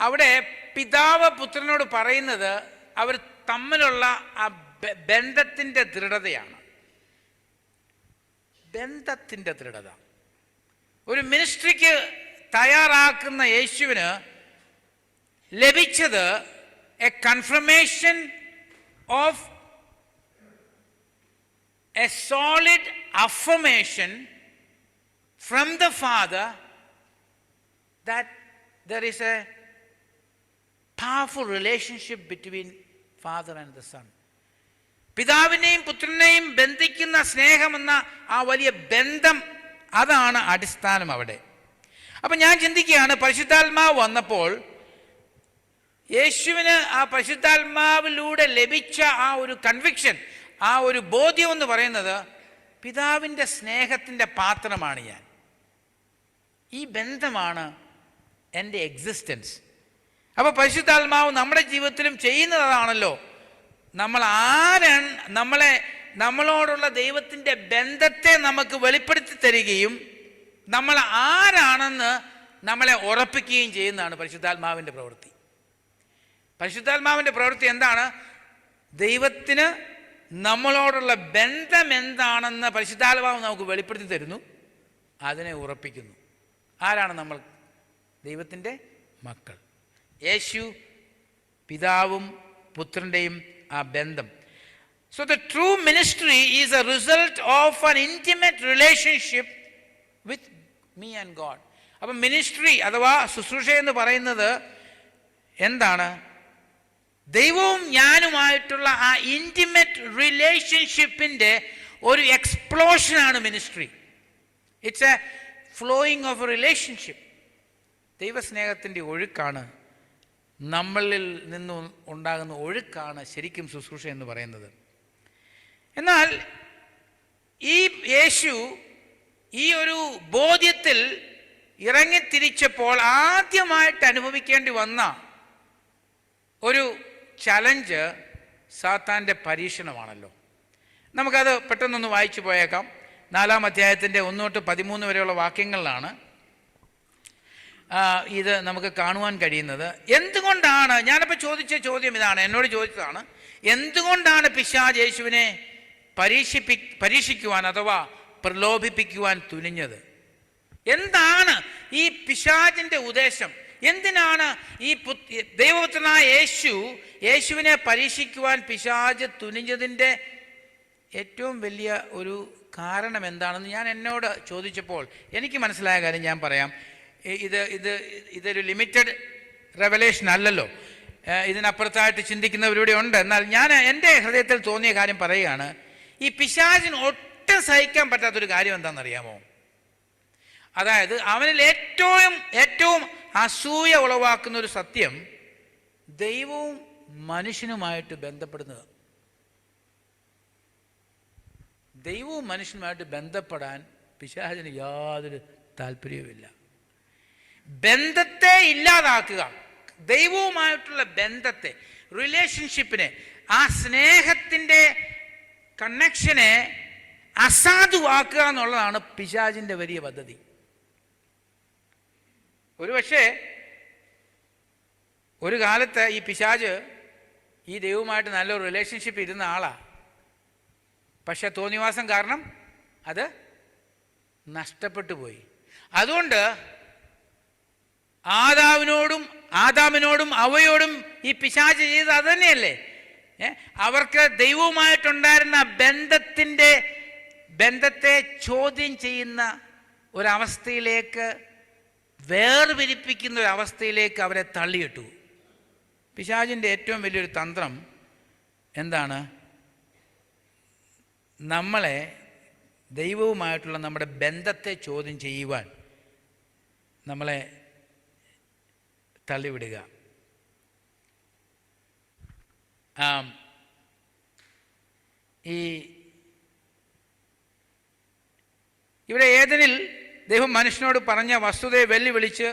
അവിടെ പിതാവ് പുത്രനോട് പറയുന്നത് അവർ തമ്മിലുള്ള ആ ബന്ധത്തിൻ്റെ ദൃഢതയാണ്. ബന്ധത്തിൻ്റെ ദൃഢത. ഒരു മിനിസ്ട്രിക്ക് തയ്യാറാക്കുന്ന യേശുവിന് ലഭിച്ചത് A confirmation of A solid affirmation from the father that there is A powerful relationship between father and the son. പിതാവിനെയും പുത്രനെയും ബന്ധിക്കുന്ന സ്നേഹമെന്ന ആ വലിയ ബന്ധം, അതാണ് അടിസ്ഥാനം അവിടെ. അപ്പം ഞാൻ ചിന്തിക്കുകയാണ്, പരിശുദ്ധാത്മാവ് വന്നപ്പോൾ യേശുവിന് ആ പരിശുദ്ധാത്മാവിലൂടെ ലഭിച്ച ആ ഒരു കൺവിക്ഷൻ, ആ ഒരു ബോധ്യം എന്ന് പറയുന്നത്, പിതാവിൻ്റെ സ്നേഹത്തിൻ്റെ പാത്രമാണ് ഞാൻ. ഈ ബന്ധമാണ് എൻ്റെ എക്സിസ്റ്റൻസ്. അപ്പോൾ പരിശുദ്ധാത്മാവ് നമ്മുടെ ജീവിതത്തിലും ചെയ്യുന്നതാണല്ലോ. നമ്മളോടുള്ള ദൈവത്തിൻ്റെ ബന്ധത്തെ നമുക്ക് വെളിപ്പെടുത്തി തരികയും നമ്മൾ ആരാണെന്ന് നമ്മളെ ഉറപ്പിക്കുകയും ചെയ്യുന്നതാണ് പരിശുദ്ധാത്മാവിൻ്റെ പ്രവൃത്തി. പരിശുദ്ധാത്മാവിൻ്റെ പ്രവൃത്തി എന്താണ്? ദൈവത്തിന് നമ്മളോടുള്ള ബന്ധം എന്താണെന്ന് പരിശുദ്ധാത്മാവ് നമുക്ക് വെളിപ്പെടുത്തി തരുന്നു, അതിനെ ഉറപ്പിക്കുന്നു. ആരാണ് നമ്മൾ? ദൈവത്തിൻ്റെ മക്കൾ. യേശു പിതാവും പുത്രൻ്റെയും ആ ബന്ധം. So the true ministry is a result of an intimate relationship with me and God. അപ്പം മിനിസ്ട്രി അഥവാ ശുശ്രൂഷ എന്ന് പറയുന്നത് എന്താണ്? ദൈവവും ഞാനുമായിട്ടുള്ള ആ ഇൻറ്റിമേറ്റ് റിലേഷൻഷിപ്പിൻ്റെ ഒരു എക്സ്പ്ലോഷനാണ് ministry. It's a flowing of a relationship. ദൈവസ്നേഹത്തിൻ്റെ ഒഴുക്കാണ്, നമ്മളിൽ നിന്ന് ഉണ്ടാകുന്ന ഒഴുക്കാണ് ശരിക്കും ശുശ്രൂഷ എന്ന് പറയുന്നത്. എന്നാൽ ഈ യേശു ഈ ഒരു ബോധ്യത്തിൽ ഇറങ്ങിത്തിരിച്ചപ്പോൾ ആദ്യമായിട്ട് അനുഭവിക്കേണ്ടി വന്ന ഒരു ചലഞ്ച് സാത്താൻ്റെ പരീക്ഷണമാണല്ലോ. നമുക്കത് പെട്ടെന്നൊന്ന് വായിച്ചു പോയേക്കാം. 4-ാം അധ്യായത്തിൻ്റെ 1 തൊട്ട് 13 വരെയുള്ള വാക്യങ്ങളിലാണ് ഇത് നമുക്ക് കാണുവാൻ കഴിയുന്നത്. എന്തുകൊണ്ടാണ്, ഞാനിപ്പോൾ ചോദിച്ച ചോദ്യം ഇതാണ്, എന്നോട് ചോദിച്ചതാണ്, എന്തുകൊണ്ടാണ് പിശാച് യേശുവിനെ പരീക്ഷിക്കുവാൻ അഥവാ പ്രലോഭിപ്പിക്കുവാൻ തുനിഞ്ഞത്? എന്താണ് ഈ പിശാചിൻ്റെ ഉദ്ദേശം? എന്തിനാണ് ഈ ദൈവപുത്രനായ യേശുവിനെ പരീക്ഷിക്കുവാൻ പിശാച് തുനിഞ്ഞതിൻ്റെ ഏറ്റവും വലിയ ഒരു കാരണം എന്താണെന്ന് ഞാൻ എന്നോട് ചോദിച്ചപ്പോൾ എനിക്ക് മനസ്സിലായ കാര്യം ഞാൻ പറയാം. ഇതൊരു ലിമിറ്റഡ് റെവലേഷൻ അല്ലല്ലോ, ഇതിനപ്പുറത്തായിട്ട് ചിന്തിക്കുന്നവരുടെ ഉണ്ട്. എന്നാൽ ഞാൻ എൻ്റെ ഹൃദയത്തിൽ തോന്നിയ കാര്യം പറയുകയാണ്. ഈ പിശാചിന് ഒട്ടും സഹിക്കാൻ പറ്റാത്തൊരു കാര്യം എന്താണെന്നറിയാമോ? അതായത് അവനിൽ ഏറ്റവും അസൂയ ഉളവാക്കുന്ന ഒരു സത്യം, ദൈവവും മനുഷ്യനുമായിട്ട് ബന്ധപ്പെടുന്നത്. ദൈവവും മനുഷ്യനുമായിട്ട് ബന്ധപ്പെടാൻ പിശാചിന് യാതൊരു താല്പര്യവുമില്ല. ബന്ധത്തെ ഇല്ലാതാക്കുക, ദൈവവുമായിട്ടുള്ള ബന്ധത്തെ, റിലേഷൻഷിപ്പിനെ, ആ സ്നേഹത്തിൻ്റെ കണക്ഷനെ അസാധുവാക്കുക എന്നുള്ളതാണ് പിശാചിൻ്റെ വലിയ പദ്ധതി. ഒരുപക്ഷെ ഒരു കാലത്ത് ഈ പിശാച് ഈ ദൈവവുമായിട്ട് നല്ലൊരു റിലേഷൻഷിപ്പ് ഇരുന്ന ആളാണ്. പക്ഷെ തോന്നിവാസം കാരണം അത് നഷ്ടപ്പെട്ടു പോയി. അതുകൊണ്ട് ആദാമിനോടും അവയോടും ഈ പിശാച് ചെയ്തത് അത് തന്നെയല്ലേ. അവർക്ക് ദൈവവുമായിട്ടുണ്ടായിരുന്ന ബന്ധത്തെ ചോദ്യം ചെയ്യുന്ന ഒരവസ്ഥയിലേക്ക്, വേർപിരിപ്പിക്കുന്ന ഒരവസ്ഥയിലേക്ക് അവരെ തള്ളിയിട്ടു. പിശാചിൻ്റെ ഏറ്റവും വലിയൊരു തന്ത്രം എന്താണ്? നമ്മളെ, ദൈവവുമായിട്ടുള്ള നമ്മുടെ ബന്ധത്തെ ചോദ്യം ചെയ്യുവാൻ നമ്മളെ തള്ളിവിടുക. ഇവിടെ ഏദനിൽ ദൈവം മനുഷ്യനോട് പറഞ്ഞ വസ്തുതയെ വെല്ലുവിളിച്ച്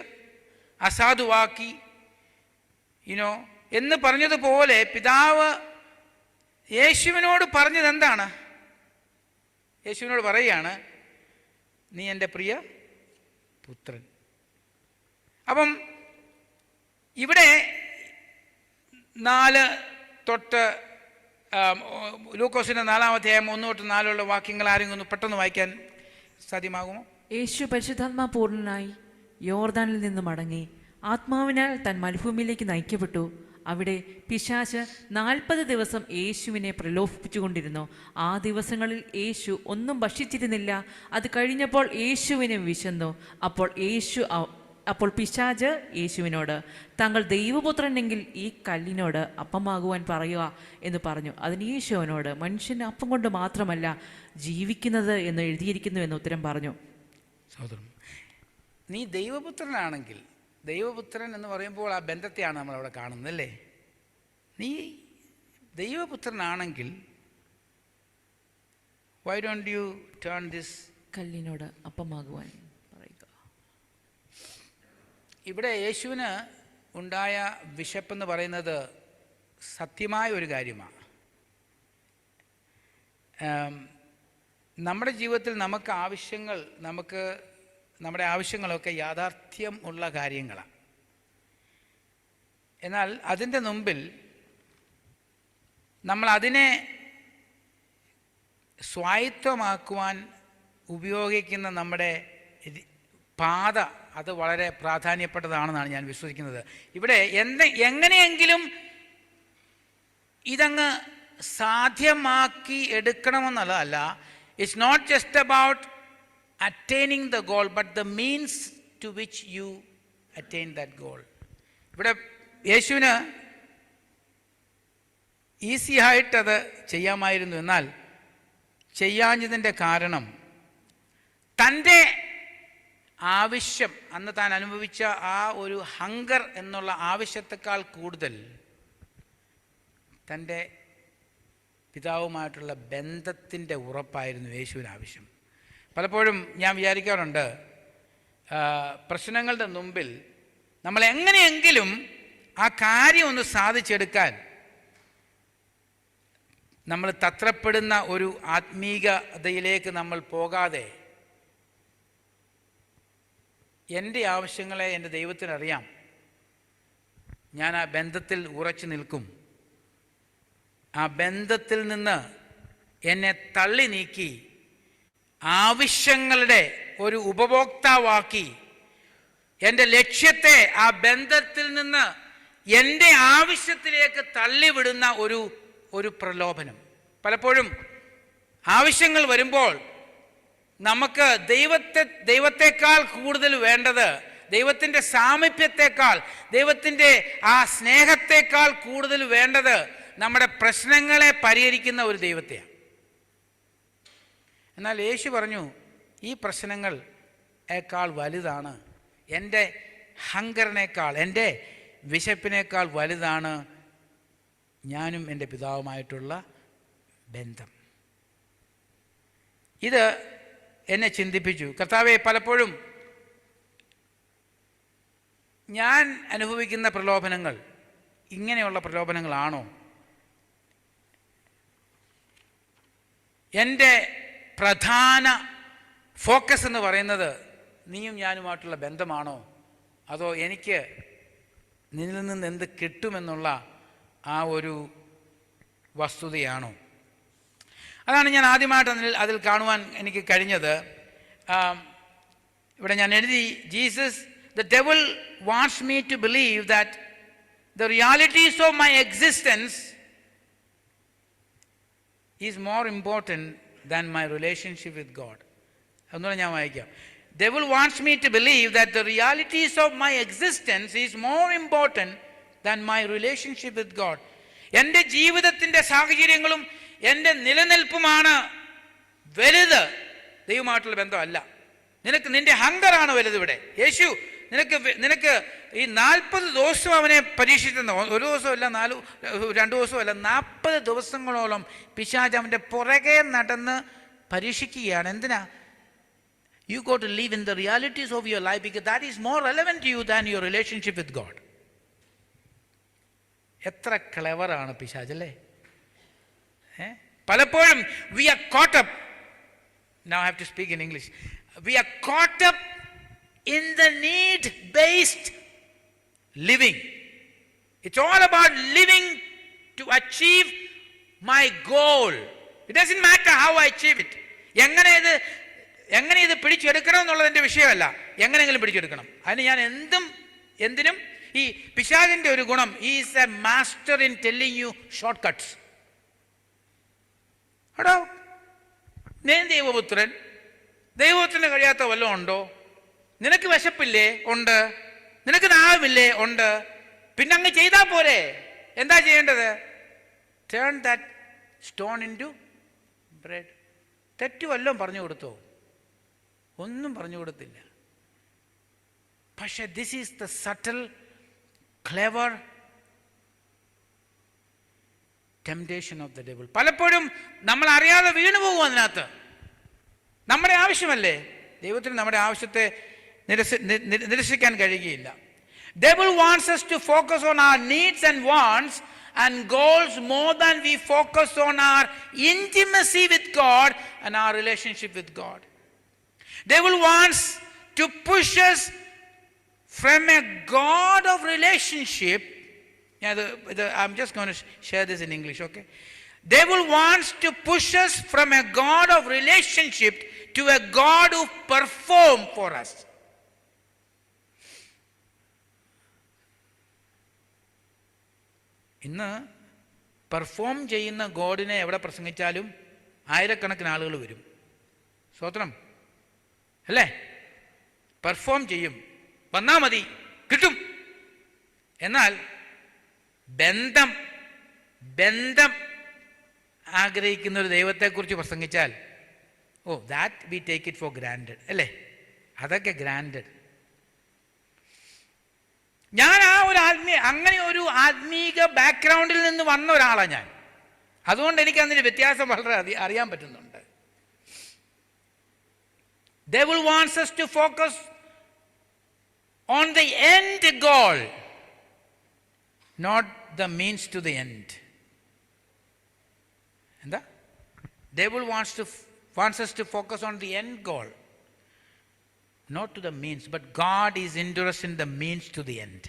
അസാധുവാക്കി എന്ന് പറഞ്ഞതുപോലെ പിതാവ് യേശുവിനോട് പറഞ്ഞത് എന്താണ്? യേശുവിനോട് പറയുകയാണ്, നീ എൻ്റെ പ്രിയ പുത്രൻ. അപ്പം ഇവിടെ 4 തൊട്ട് ലൂക്കോസിൻ്റെ 4-ാം അധ്യായം 1 തൊട്ട് 4 വാക്യങ്ങൾ ആരെങ്കിലും ഒന്ന് പെട്ടെന്ന് വായിക്കാൻ സാധ്യമാകുമോ? യേശു പരിശുദ്ധാത്മാ പൂർണ്ണനായി യോർദാനിൽ നിന്ന് മടങ്ങി ആത്മാവിനാൽ താൻ മരുഭൂമിയിലേക്ക് നയിക്കപ്പെട്ടു. അവിടെ പിശാച് 40 ദിവസം യേശുവിനെ പ്രലോഭിപ്പിച്ചുകൊണ്ടിരുന്നു. ആ ദിവസങ്ങളിൽ യേശു ഒന്നും ഭക്ഷിച്ചിരുന്നില്ല. അത് കഴിഞ്ഞപ്പോൾ യേശുവിന് വിശന്നു. അപ്പോൾ പിശാച് യേശുവിനോട്, താങ്കൾ ദൈവപുത്രനെങ്കിൽ ഈ കല്ലിനോട് അപ്പമാകുവാൻ പറയുക എന്ന് പറഞ്ഞു. അതിന് യേശു അവനോട്, മനുഷ്യന് അപ്പം കൊണ്ട് മാത്രമല്ല ജീവിക്കുന്നത് എന്ന് എഴുതിയിരിക്കുന്നു എന്ന് ഉത്തരം പറഞ്ഞു. സഹോദരൻ, നീ ദൈവപുത്രനാണെങ്കിൽ, ദൈവപുത്രൻ എന്ന് പറയുമ്പോൾ ആ ബന്ധത്തെയാണ് നമ്മളവിടെ കാണുന്നത് അല്ലേ? നീ ദൈവപുത്രനാണെങ്കിൽ why don't you turn this കല്ലിനോട് അപ്പമാകുവാൻ പറയുക. ഇവിടെ യേശുവിന് ഉണ്ടായ വിശപ്പെന്ന് പറയുന്നത് സത്യമായ ഒരു കാര്യമാണ്. നമ്മുടെ ജീവിതത്തിൽ നമ്മുടെ ആവശ്യങ്ങളൊക്കെ യാഥാർത്ഥ്യം ഉള്ള കാര്യങ്ങളാണ്. എന്നാൽ അതിൻ്റെ മുമ്പിൽ നമ്മൾ അതിനെ സ്വായത്തമാക്കുവാൻ ഉപയോഗിക്കുന്ന നമ്മുടെ പാത അത് വളരെ പ്രാധാന്യപ്പെട്ടതാണെന്നാണ് ഞാൻ വിശ്വസിക്കുന്നത്. ഇവിടെ എങ്ങനെയെങ്കിലും ഇതങ്ങ് സാധ്യമാക്കി എടുക്കണമെന്നുള്ളതല്ല. It's not just about attaining the goal but the means to which you attain that goal. ഇവിടെ യേശുവിന് ഈസി ആയിട്ടത് ചെയ്യാമായിരുന്നു. എന്നാൽ ചെയ്യാഞ്ഞതിൻ്റെ കാരണം തൻ്റെ ആവശ്യം, അന്ന് താൻ അനുഭവിച്ച ആ ഒരു ഹങ്കർ എന്നുള്ള ആവശ്യത്തെക്കാൾ കൂടുതൽ തൻ്റെ പിതാവുമായിട്ടുള്ള ബന്ധത്തിൻ്റെ ഉറപ്പായിരുന്നു യേശുവിന് ആവശ്യം. പലപ്പോഴും ഞാൻ വിചാരിക്കാറുണ്ട്, പ്രശ്നങ്ങളുടെ മുമ്പിൽ നമ്മൾ എങ്ങനെയെങ്കിലും ആ കാര്യം ഒന്ന് സാധിച്ചെടുക്കാൻ നമ്മൾ തത്രപ്പെടുന്ന ഒരു ആത്മീകതയിലേക്ക് നമ്മൾ പോകാതെ, എൻ്റെ ആവശ്യങ്ങളെ എൻ്റെ ദൈവത്തിനറിയാം, ഞാൻ ആ ബന്ധത്തിൽ ഉറച്ചു നിൽക്കും, ആ ബന്ധത്തിൽ നിന്ന് എന്നെ തള്ളി നീക്കി ആവശ്യങ്ങളുടെ ഒരു ഉപഭോക്താവാക്കി എൻ്റെ ലക്ഷ്യത്തെ ആ ബന്ധത്തിൽ നിന്ന് എൻ്റെ ആവശ്യത്തിലേക്ക് തള്ളിവിടുന്ന ഒരു പ്രലോഭനം. പലപ്പോഴും ആവശ്യങ്ങൾ വരുമ്പോൾ നമുക്ക് ദൈവത്തെക്കാൾ കൂടുതൽ വേണ്ടത്, ദൈവത്തിൻ്റെ സാമീപ്യത്തെക്കാൾ, ദൈവത്തിൻ്റെ ആ സ്നേഹത്തെക്കാൾ കൂടുതൽ വേണ്ടത് നമ്മുടെ പ്രശ്നങ്ങളെ പരിഹരിക്കുന്ന ഒരു ദൈവത്തെയാണ്. എന്നാൽ യേശു പറഞ്ഞു, ഈ പ്രശ്നങ്ങളേക്കാൾ വലുതാണ്, എൻ്റെ ഹങ്കറിനേക്കാൾ, എൻ്റെ വിശപ്പിനേക്കാൾ വലുതാണ് ഞാനും എൻ്റെ പിതാവുമായിട്ടുള്ള ബന്ധം. ഇത് എന്നെ ചിന്തിപ്പിച്ചു. കർത്താവേ, പലപ്പോഴും ഞാൻ അനുഭവിക്കുന്ന പ്രലോഭനങ്ങൾ ഇങ്ങനെയുള്ള പ്രലോഭനങ്ങളാണോ? എൻ്റെ പ്രധാന ഫോക്കസ് എന്ന് പറയുന്നത് നീയും ഞാനുമായിട്ടുള്ള ബന്ധമാണോ, അതോ എനിക്ക് നിന്നിൽ നിന്ന് എന്ത് കിട്ടുമെന്നുള്ള ആ ഒരു വസ്തുതയാണോ? അതാണ് ഞാൻ ആദ്യമായിട്ട് അതിൽ കാണുവാൻ എനിക്ക് കഴിഞ്ഞത്. ഇവിടെ ഞാൻ എഴുതി, Jesus, the devil wants me to believe that the realities of my existence is more important than my relationship with God. അതുകൊണ്ട് ഞാൻ വായിക്കാം. Devil wants me to believe that the realities of my existence is more important than my relationship with God. എൻ്റെ ജീവിതത്തിൻ്റെ സാഹചര്യങ്ങളും എൻ്റെ നിലനിൽപ്പുമാണ് വലുത്, ദൈവമായിട്ടുള്ള ബന്ധമല്ല. നിന്റെ ഹങ്കറാണ് വലുത്. ഇവിടെ യേശു നിനക്ക് ഈ 40 ദിവസം അവനെ പരീക്ഷിച്ചെന്ന്, ഒരു ദിവസമല്ല 2 ദിവസമല്ല, 40 ദിവസങ്ങളോളം പിശാച് അവൻ്റെ പുറകെ നടന്ന് പരീക്ഷിക്കുകയാണ്. എന്തിനാ? You got to live in the realities of your life because that is more relevant to you than your relationship with God. എത്ര ക്ലെവറാണ് പിശാച് അല്ലേ? പലപ്പോഴും we are caught up. Now I have to speak in English. We are caught up in the need-based living. It's all about living to achieve my goal. It doesn't matter how I achieve it. എങ്ങനെ ഇത് പിടിച്ചെടുക്കണം എന്നുള്ളതിൻ്റെ വിഷയമല്ല, എങ്ങനെയെങ്കിലും പിടിച്ചെടുക്കണം. അതിന് ഞാൻ എന്തിനും ഈ പിശാചിൻ്റെ ഒരു ഗുണം, is A master in telling you short cuts. എടോ, ഞാൻ ദൈവപുത്രന് കഴിയാത്ത വല്ലതും ഉണ്ടോ? നിനക്ക് വിശപ്പില്ലേ? ഉണ്ട്. നിനക്ക് ദാഹമില്ലേ? ഉണ്ട്. പിന്നെ അങ്ങ് ചെയ്താൽ പോരെ? എന്താ ചെയ്യേണ്ടത്? Turn that stone into bread. തെറ്റു വല്ലതും പറഞ്ഞു കൊടുത്തോ? ഒന്നും പറഞ്ഞു കൊടുത്തില്ല. പക്ഷെ this is the subtle clever temptation of the devil. പലപ്പോഴും നമ്മൾ അറിയാതെ വീണു പോകും അതിനകത്ത്. നമ്മുടെ ആവശ്യമല്ലേ? ദൈവത്തിന് നമ്മുടെ ആവശ്യത്തെ നിരസിക്കാൻ കഴിയുകയില്ല. Devil wants us to focus on our needs and wants and goals more than we focus on our intimacy with God and our relationship with God. Devil wants to push us from a God of relationship. I'm just going to share this in English, okay? Devil wants to push us from a God of relationship to a God who performs for us. ഇന്ന് പെർഫോം ചെയ്യുന്ന ഗോഡിനെ എവിടെ പ്രസംഗിച്ചാലും ആയിരക്കണക്കിന് ആളുകൾ വരും. സ്തോത്രം അല്ലേ? പെർഫോം ചെയ്യും, വന്നാൽ മതി, കിട്ടും. എന്നാൽ ബന്ധം ആഗ്രഹിക്കുന്ന ഒരു ദൈവത്തെക്കുറിച്ച് പ്രസംഗിച്ചാൽ, oh that we take it for granted അല്ലേ? അതൊക്കെ ഗ്രാൻഡഡ്. ഞാൻ അങ്ങനെ ഒരു ആത്മീക ബാക്ക്ഗ്രൗണ്ടിൽ നിന്ന് വന്ന ഒരാളാണ് ഞാൻ. അതുകൊണ്ട് എനിക്ക് അതിൻ്റെ വ്യത്യാസം വളരെ അറിയാൻ പറ്റുന്നുണ്ട്. Devil wants us to focus on the end goal, not the means to the end. എന്താ? Devil wants us to focus on the end goal, not to the means, but God is interested in the means to the end.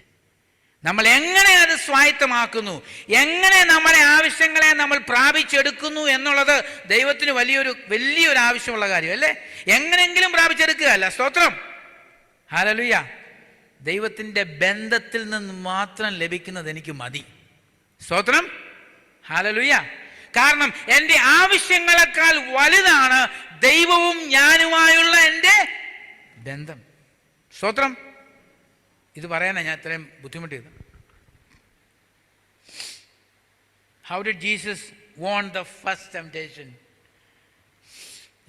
നമ്മൾ എങ്ങനെ അത് സ്വായത്തമാക്കുന്നു, എങ്ങനെ നമ്മുടെ ആവശ്യങ്ങളെ നമ്മൾ പ്രാപിച്ചെടുക്കുന്നു എന്നുള്ളത് ദൈവത്തിന് വലിയൊരു ആവശ്യമുള്ള കാര്യം അല്ലേ? എങ്ങനെയെങ്കിലും പ്രാപിച്ചെടുക്കുക അല്ല. സ്തോത്രം, ഹല്ലേലൂയ. ദൈവത്തിൻ്റെ ബന്ധത്തിൽ നിന്ന് മാത്രം ലഭിക്കുന്നത് എനിക്ക് മതി. സ്തോത്രം, ഹല്ലേലൂയ. കാരണം എൻ്റെ ആവശ്യങ്ങളെക്കാൾ വലുതാണ് ദൈവവും ഞാനുമായുള്ള എൻ്റെ ബന്ധം. സ്തോത്രം. ഇത് പറയാനാണ് ഞാൻ ഇത്രയും ബുദ്ധിമുട്ടിയത്. How did Jesus won the first temptation?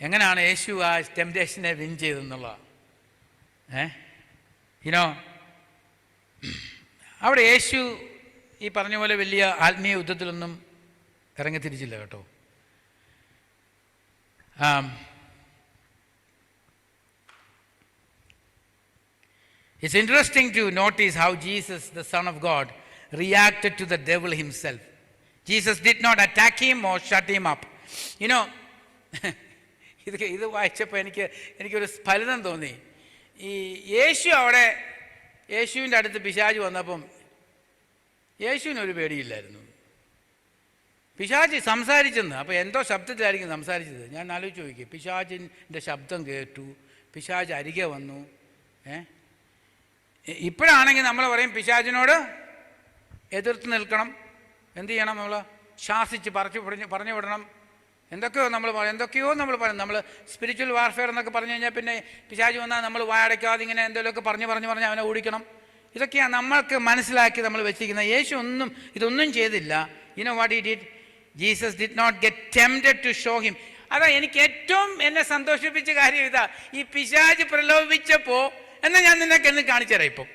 എങ്ങനെയാണ് യേശു ആ ടെംപ്റ്റേഷനെ വിൻ ചെയ്തെന്നുള്ള അവിടെ യേശു ഈ പറഞ്ഞ പോലെ വലിയ ആത്മീയ യുദ്ധത്തിലൊന്നും ഇറങ്ങിത്തിരിച്ചില്ല കേട്ടോ. It's interesting to notice how Jesus, the Son of God, reacted to the devil himself. Jesus did not attack him or shut him up. ഇത് വായിച്ചപ്പോൾ എനിക്കൊരു സ്ഫലിതം തോന്നി. ഈ യേശുവിൻ്റെ അടുത്ത് പിശാച് വന്നപ്പം യേശുവിനൊരു പേടിയില്ലായിരുന്നു. പിശാച് സംസാരിച്ചെന്ന്, അപ്പോൾ എന്തോ ശബ്ദത്തിലായിരിക്കും സംസാരിച്ചത്. ഞാൻ ആലോചിച്ച് നോക്കി, പിശാചിൻ്റെ ശബ്ദം കേട്ടു, പിശാച് അരികെ വന്നു. ഇപ്പോഴാണെങ്കിൽ നമ്മൾ പറയും പിശാചിനോട് എതിർത്ത് നിൽക്കണം. എന്ത് ചെയ്യണം? നമ്മൾ ശാസിച്ച് പറഞ്ഞു വിടണം. എന്തൊക്കെയോ നമ്മൾ പറയും. നമ്മൾ സ്പിരിച്വൽ വാർഫെയർ എന്നൊക്കെ പറഞ്ഞു കഴിഞ്ഞാൽ പിന്നെ പിശാച് വന്നാൽ നമ്മൾ വായടയ്ക്കാതെ ഇങ്ങനെ എന്തെങ്കിലുമൊക്കെ പറഞ്ഞ് അവനെ ഓടിക്കണം. ഇതൊക്കെയാണ് നമ്മൾക്ക് മനസ്സിലാക്കി നമ്മൾ വെച്ചിരിക്കുന്നത്. യേശു ഇതൊന്നും ചെയ്തില്ല. What he did? Jesus did not get tempted to show him. അതാ എനിക്ക് ഏറ്റവും എന്നെ സന്തോഷിപ്പിച്ച കാര്യം ഇതാ. ഈ പിശാച് പ്രലോഭിച്ചപ്പോൾ എന്നാൽ ഞാൻ നിന്നെ കാണിച്ചു തരാം. ഇപ്പം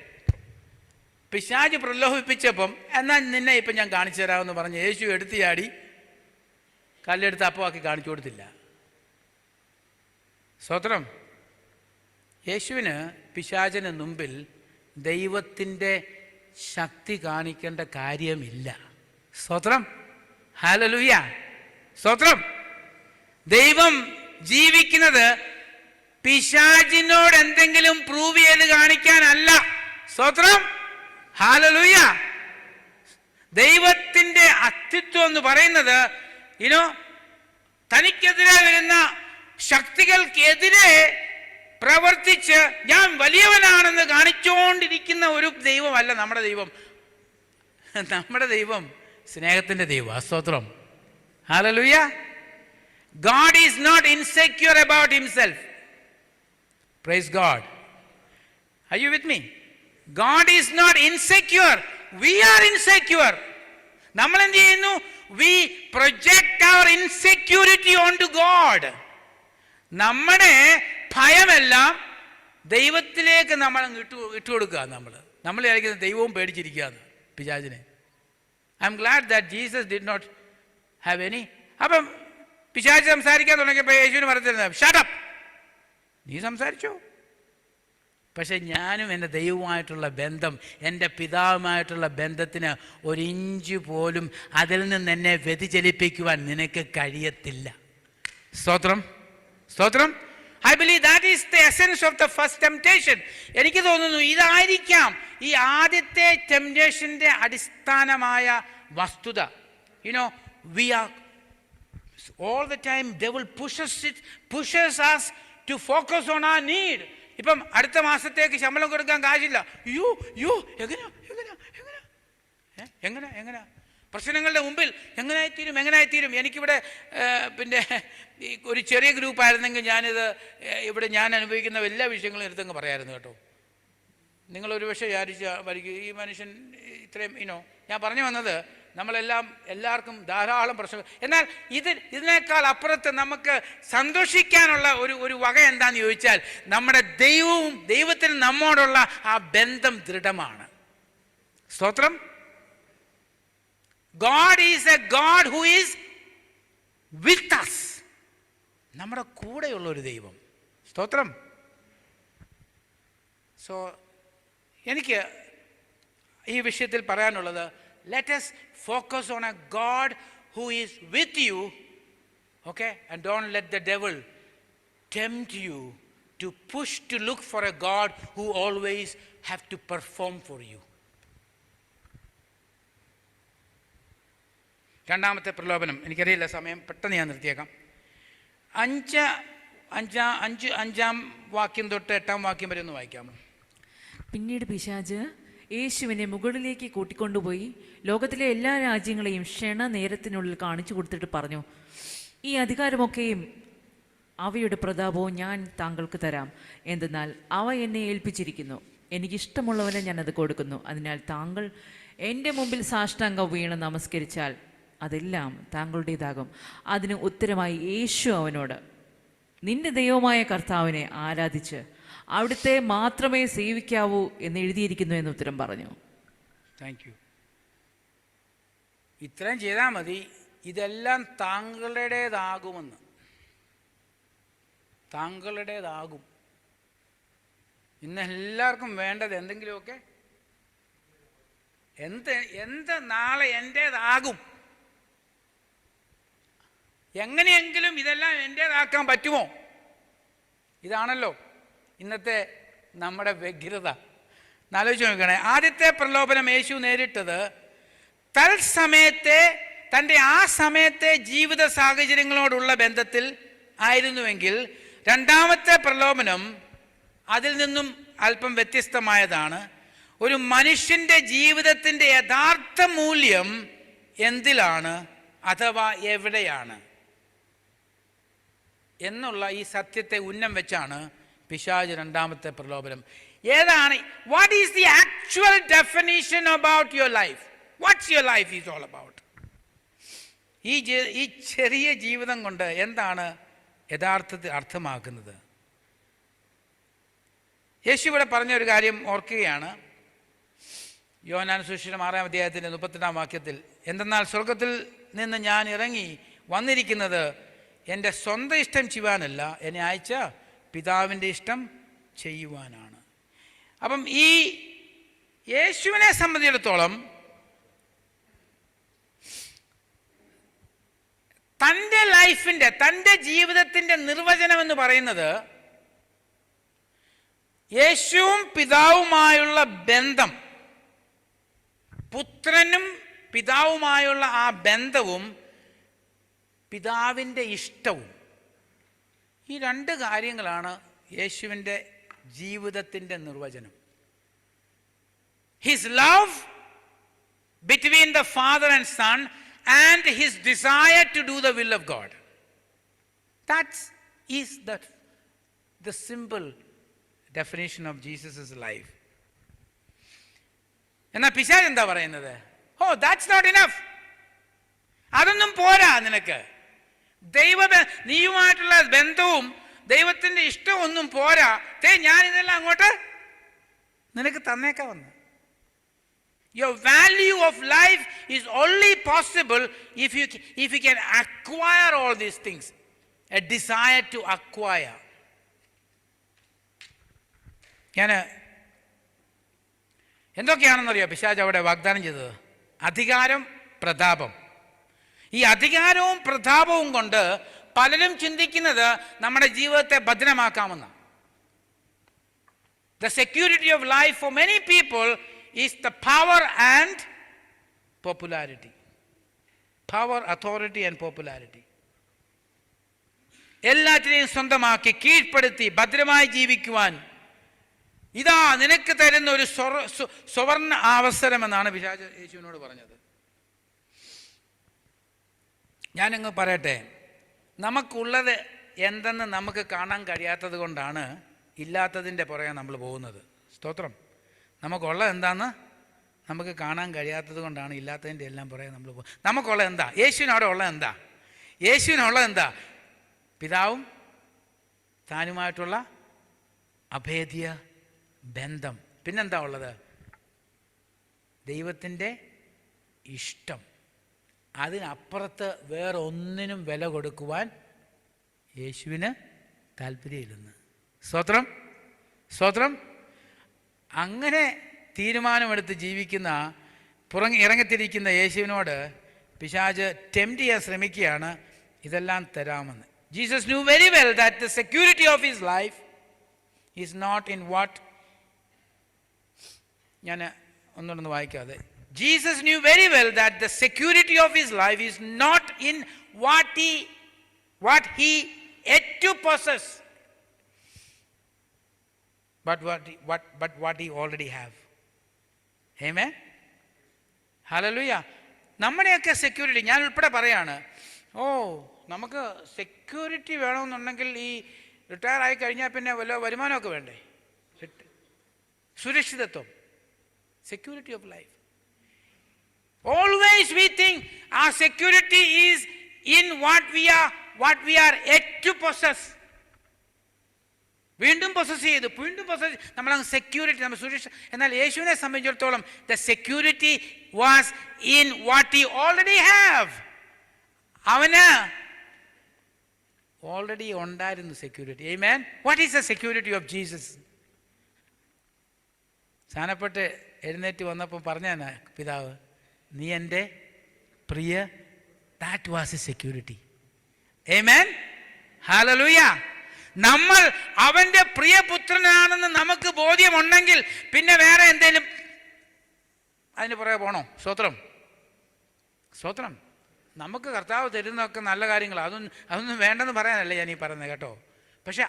പിശാച് പ്രലോഭിപ്പിച്ചപ്പം എന്നാൽ നിന്നെ ഇപ്പം ഞാൻ കാണിച്ചു തരാമെന്ന് പറഞ്ഞ് യേശു എടുത്ത് ചാടി കല്ലെടുത്ത് അപ്പമാക്കി കാണിച്ചു കൊടുത്തില്ല. സ്തോത്രം. യേശുവിന് പിശാചിന് മുമ്പിൽ ദൈവത്തിൻ്റെ ശക്തി കാണിക്കേണ്ട കാര്യമില്ല. സ്തോത്രം. ഹല്ലേലൂയ. സ്തോത്രം. ദൈവം ജീവിക്കുന്നത് പിശാചിനോട് എന്തെങ്കിലും പ്രൂവ് ചെയ്ത് കാണിക്കാനല്ല. സ്തോത്രം. ഹല്ലേലൂയ. ദൈവത്തിൻ്റെ അസ്തിത്വം എന്ന് പറയുന്നത് തനിക്കെതിരെ വരുന്ന ശക്തികൾക്കെതിരെ പ്രവർത്തിച്ച് ഞാൻ വലിയവനാണെന്ന് കാണിച്ചുകൊണ്ടിരിക്കുന്ന ഒരു ദൈവമല്ല നമ്മുടെ ദൈവം. നമ്മുടെ ദൈവം സ്നേഹത്തിൻ്റെ ദൈവം. സ്തോത്രം. Hallelujah. God is not insecure about himself. Praise God. Are you with me? God is not insecure. We are insecure. നമ്മൾ എന്ത് ചെയ്യുന്നു? We project our insecurity onto God. നമ്മുടെ ഭയമെല്ലാം ദൈവത്തിലേക്ക് നമ്മൾ ഇട്ടുകൊടുക്കുക. നമ്മൾ വിചാരിക്കുന്നത് ദൈവവും പേടിച്ചിരിക്കുകയാണ് പിശാചിനെ. I'm glad that Jesus did not have any. അപ്പം പിശാച് സംസാരിക്കാൻ തുടങ്ങിയപ്പോൾ യേശുവിന് പറഞ്ഞിരുന്നത് ഷട്ട് അപ്പ്, നീ സംസാരിച്ചോ. പക്ഷെ ഞാനും എൻ്റെ ദൈവവുമായിട്ടുള്ള ബന്ധം, എൻ്റെ പിതാവുമായിട്ടുള്ള ബന്ധത്തിന് ഒരു ഇഞ്ച് പോലും അതിൽ നിന്ന് എന്നെ വ്യതിചലിപ്പിക്കുവാൻ നിനക്ക് കഴിയത്തില്ല. സ്തോത്രം. സ്തോത്രം. I believe that is the essence of the first temptation. എനിക്ക് തോന്നുന്നു ഇതായിരിക്കാം ഈ ആദ്യത്തെ ടെംപ്റ്റേഷൻ്റെ അടിസ്ഥാനമായ വസ്തുത. We are all the time devil pushes us to focus on our need. ഇപ്പം അടുത്ത മാസത്തേക്ക് ശമ്പളം കൊടുക്കാൻ കാശില്ല. എങ്ങനെ പ്രശ്നങ്ങളുടെ മുമ്പിൽ എങ്ങനെയായിത്തീരും. എനിക്കിവിടെ പിന്നെ ഒരു ചെറിയ ഗ്രൂപ്പായിരുന്നെങ്കിൽ ഞാനിത് ഞാൻ അനുഭവിക്കുന്ന എല്ലാ വിഷയങ്ങളും എടുത്തങ്ങ് പറയാമായിരുന്നു കേട്ടോ. നിങ്ങളൊരു പക്ഷേ വിചാരിക്കും ഈ മനുഷ്യൻ ഇത്രയും ഞാൻ പറഞ്ഞു വന്നത് എല്ലാവർക്കും ധാരാളം പ്രശ്നം. എന്നാൽ ഇതിനേക്കാൾ അപ്പുറത്ത് നമുക്ക് സന്തോഷിക്കാനുള്ള ഒരു വക എന്താണെന്ന് ചോദിച്ചാൽ നമ്മുടെ ദൈവത്തിന് നമ്മോടുള്ള ആ ബന്ധം ദൃഢമാണ്. സ്തോത്രം. God is a God who is with us. നമ്മുടെ കൂടെയുള്ള ഒരു ദൈവം. സ്തോത്രം. സോ എനിക്ക് ഈ വിഷയത്തിൽ പറയാനുള്ളത്, let us focus on a God who is with you, okay, and don't let the devil tempt you to push to look for a God who always have to perform for you. രണ്ടാമത്തെ പ്രലോഭനം, എനിക്കറിയില്ല സമയം, പെട്ടെന്ന് ഞാൻ നിർത്തിയേക്കാം. 5-ാം വാക്യം തൊട്ട് 8-ാം വാക്യം വരെ ഒന്ന് വായിക്കാമോ? പിന്നീട് പിശാച് യേശുവിനെ മുകളിലേക്ക് കൂട്ടിക്കൊണ്ടുപോയി ലോകത്തിലെ എല്ലാ രാജ്യങ്ങളെയും ക്ഷണനേരത്തിനുള്ളിൽ കാണിച്ചു കൊടുത്തിട്ട് പറഞ്ഞു, ഈ അധികാരമൊക്കെയും അവയുടെ പ്രതാപവും ഞാൻ താങ്കൾക്ക് തരാം. എന്തെന്നാൽ അവ എന്നെ ഏൽപ്പിച്ചിരിക്കുന്നു. എനിക്കിഷ്ടമുള്ളവനെ ഞാനത് കൊടുക്കുന്നു. അതിനാൽ താങ്കൾ എൻ്റെ മുമ്പിൽ സാഷ്ടാംഗം വീണ് നമസ്കരിച്ചാൽ അതെല്ലാം താങ്കളുടേതാകും. അതിന് ഉത്തരമായി യേശു അവനോട്, നിന്റെ ദൈവമായ കർത്താവിനെ ആരാധിച്ച് അവിടുത്തെ മാത്രമേ സേവിക്കാവൂ എന്ന് എഴുതിയിരിക്കുന്നു എന്ന് ഉത്തരം പറഞ്ഞു. Thank you. ഇത്രയും ചെയ്താൽ മതി, ഇതെല്ലാം താങ്കളുടേതാകുമെന്ന്. താങ്കളുടേതാകും. ഇന്ന് എല്ലാവർക്കും വേണ്ടത് എന്തെങ്കിലുമൊക്കെ എന്ത് നാളെ എൻ്റേതാകും, എങ്ങനെയെങ്കിലും ഇതെല്ലാം എൻ്റേതാക്കാൻ പറ്റുമോ? ഇതാണല്ലോ ഇന്നത്തെ നമ്മുടെ വ്യഗ്രത. ആലോചിച്ച് നോക്കണേ. ആദ്യത്തെ പ്രലോഭനം യേശു നേരിട്ടത് തൻ്റെ ആ സമയത്തെ ജീവിത സാഹചര്യങ്ങളോടുള്ള ബന്ധത്തിൽ ആയിരുന്നുവെങ്കിൽ, രണ്ടാമത്തെ പ്രലോഭനം അതിൽ നിന്നും അല്പം വ്യത്യസ്തമായതാണ്. ഒരു മനുഷ്യൻ്റെ ജീവിതത്തിൻ്റെ യഥാർത്ഥ മൂല്യം എന്തിലാണ് അഥവാ എവിടെയാണ് എന്നുള്ള ഈ സത്യത്തെ ഉന്നം വെച്ചാണ് പിശാച് രണ്ടാമത്തെ പ്രലോഭനം. ഏതാണ്? What is the actual definition about your life? What's your life is all about? ഈ ചെറിയ ജീവിതം കൊണ്ട് എന്താണ് യഥാർത്ഥത്തിൽ അർത്ഥമാക്കുന്നത്? യേശു ഇവിടെ പറഞ്ഞ ഒരു കാര്യം ഓർക്കുകയാണ്. യോഹന്നാൻ സുവിശേഷം 6-ാം അധ്യായത്തിൻ്റെ 32-ാം വാക്യത്തിൽ, എന്തെന്നാൽ സ്വർഗത്തിൽ നിന്ന് ഞാൻ ഇറങ്ങി വന്നിരിക്കുന്നത് എൻ്റെ സ്വന്തം ഇഷ്ടം ചെയ്യുവാനല്ല, എന്നെ അയച്ച പിതാവിൻ്റെ ഇഷ്ടം ചെയ്യുവാനാണ്. അപ്പം ഈ യേശുവിനെ സംബന്ധിച്ചിടത്തോളം തൻ്റെ ലൈഫിൻ്റെ, തൻ്റെ ജീവിതത്തിൻ്റെ നിർവചനം എന്ന് പറയുന്നത് യേശുവും പിതാവുമായുള്ള ബന്ധം, പുത്രനും പിതാവുമായുള്ള ആ ബന്ധവും പിതാവിൻ്റെ ഇഷ്ടവും, ഈ രണ്ട് കാര്യങ്ങളാണ് യേശുവിൻ്റെ ജീവിതത്തിൻ്റെ നിർവചനം. His love between the father and son and his desire to do the will of God. That is the simple definition of Jesus' life. എന്നാൽ പിശാച് എന്താ പറയുന്നത്? ഓ, that's not enough. അതൊന്നും പോരാ നിനക്ക്. നീയുമായിട്ടുള്ള ബന്ധവും ദൈവത്തിൻ്റെ ഇഷ്ടവും ഒന്നും പോരാ. ഞാൻ ഇതെല്ലാം അങ്ങോട്ട് നിനക്ക് തന്നേക്കാമെന്ന്. Your value of life is only possible if you can acquire all these things. A desire to acquire. ഞാൻ എന്തൊക്കെയാണെന്നറിയോ പിശാച് അവിടെ വാഗ്ദാനം ചെയ്തത്? അധികാരം, പ്രതാപം. ഈ അധികാരവും പ്രതാപവും കൊണ്ട് പലരും ചിന്തിക്കുന്നത് നമ്മുടെ ജീവിതത്തെ ഭദ്രമാക്കാമെന്ന്. The security of life for many people is the power and popularity. Power, authority and popularity. എല്ലാറ്റിനെയും സ്വന്തമാക്കി കീഴ്പ്പെടുത്തി ഭദ്രമായി ജീവിക്കുവാൻ ഇതാ നിനക്ക് തരുന്ന ഒരു സുവർണ അവസരമെന്നാണ് പിശാച് യേശുവിനോട് പറഞ്ഞത്. ഞാനങ്ങ് പറയട്ടെ, നമുക്കുള്ളത് എന്തെന്ന് നമുക്ക് കാണാൻ കഴിയാത്തത് കൊണ്ടാണ് ഇല്ലാത്തതിൻ്റെ പുറകെ നമ്മൾ പോകുന്നത്. സ്തോത്രം. നമുക്കുള്ളത് എന്താന്ന് നമുക്ക് കാണാൻ കഴിയാത്തത് കൊണ്ടാണ് ഇല്ലാത്തതിൻ്റെ എല്ലാം പുറകെ നമ്മൾ പോകും. നമുക്കുള്ളത് എന്താ? യേശുവിനവിടെ ഉള്ളത് എന്താ? യേശുവിനുള്ളത് എന്താ? പിതാവും താനുമായിട്ടുള്ള അഭേദ്യ ബന്ധം. പിന്നെന്താ ഉള്ളത്? ദൈവത്തിൻ്റെ ഇഷ്ടം. അതിനപ്പുറത്ത് വേറെ ഒന്നിനും വില കൊടുക്കുവാൻ യേശുവിന് താല്പര്യമില്ലെന്ന്. സ്തോത്രം, സ്തോത്രം. അങ്ങനെ തീരുമാനമെടുത്ത് ജീവിക്കുന്ന ഇറങ്ങിത്തിരിക്കുന്ന യേശുവിനോട് പിശാച് ടെംപ്റ്റ് ചെയ്യാൻ ശ്രമിക്കുകയാണ്, ഇതെല്ലാം തരാമെന്ന്. Jesus knew very well that the security of his life is not in what, ഞാൻ ഒന്നുകൊണ്ടൊന്ന് വായിക്കാതെ, Jesus knew very well that the security of his life is not in what he yet to possess, but what he already have. Amen. Hallelujah. നമ്മുടെയൊക്കെ സെക്യൂരിറ്റി, ഞാൻ ഉൾപ്പെടെ പറയാണ്, നമുക്ക് സെക്യൂരിറ്റി വേണമെന്നുണ്ടെങ്കിൽ ഈ റിട്ടയർ ആയി കഴിഞ്ഞാൽ പിന്നെ വല്ല വരുമാനമൊക്കെ വേണ്ടേ? സുരക്ഷിതത്വം, security of life. Always we think our security is in what we are yet to possess. വീണ്ടും നമ്മളങ്ങ് സെക്യൂരിറ്റി, നമ്മൾ സുരക്ഷ. എന്നാൽ യേശുവിനെ സംബന്ധിച്ചിടത്തോളം the security was in what he already have. അവന് ഓൾറെഡി ഉണ്ടായിരുന്നു security. Amen. What is the security of Jesus? സ്ഥാനപ്പെട്ട് എഴുന്നേറ്റ് വന്നപ്പോൾ പറഞ്ഞാ പിതാവ്, നീ എൻ്റെ പ്രിയ. That was a security. Amen. Hallelujah. നമ്മൾ അവൻ്റെ പ്രിയപുത്രനാണെന്ന് നമുക്ക് ബോധ്യമുണ്ടെങ്കിൽ പിന്നെ വേറെ എന്തേലും അതിന് പുറകെ പോണോ? സ്തോത്രം, സ്തോത്രം. നമുക്ക് കർത്താവ് തരുന്നതൊക്കെ നല്ല കാര്യങ്ങൾ, അതൊന്നും വേണ്ടെന്ന് പറയാനല്ല ഞാൻ ഈ പറയുന്നത് കേട്ടോ. പക്ഷെ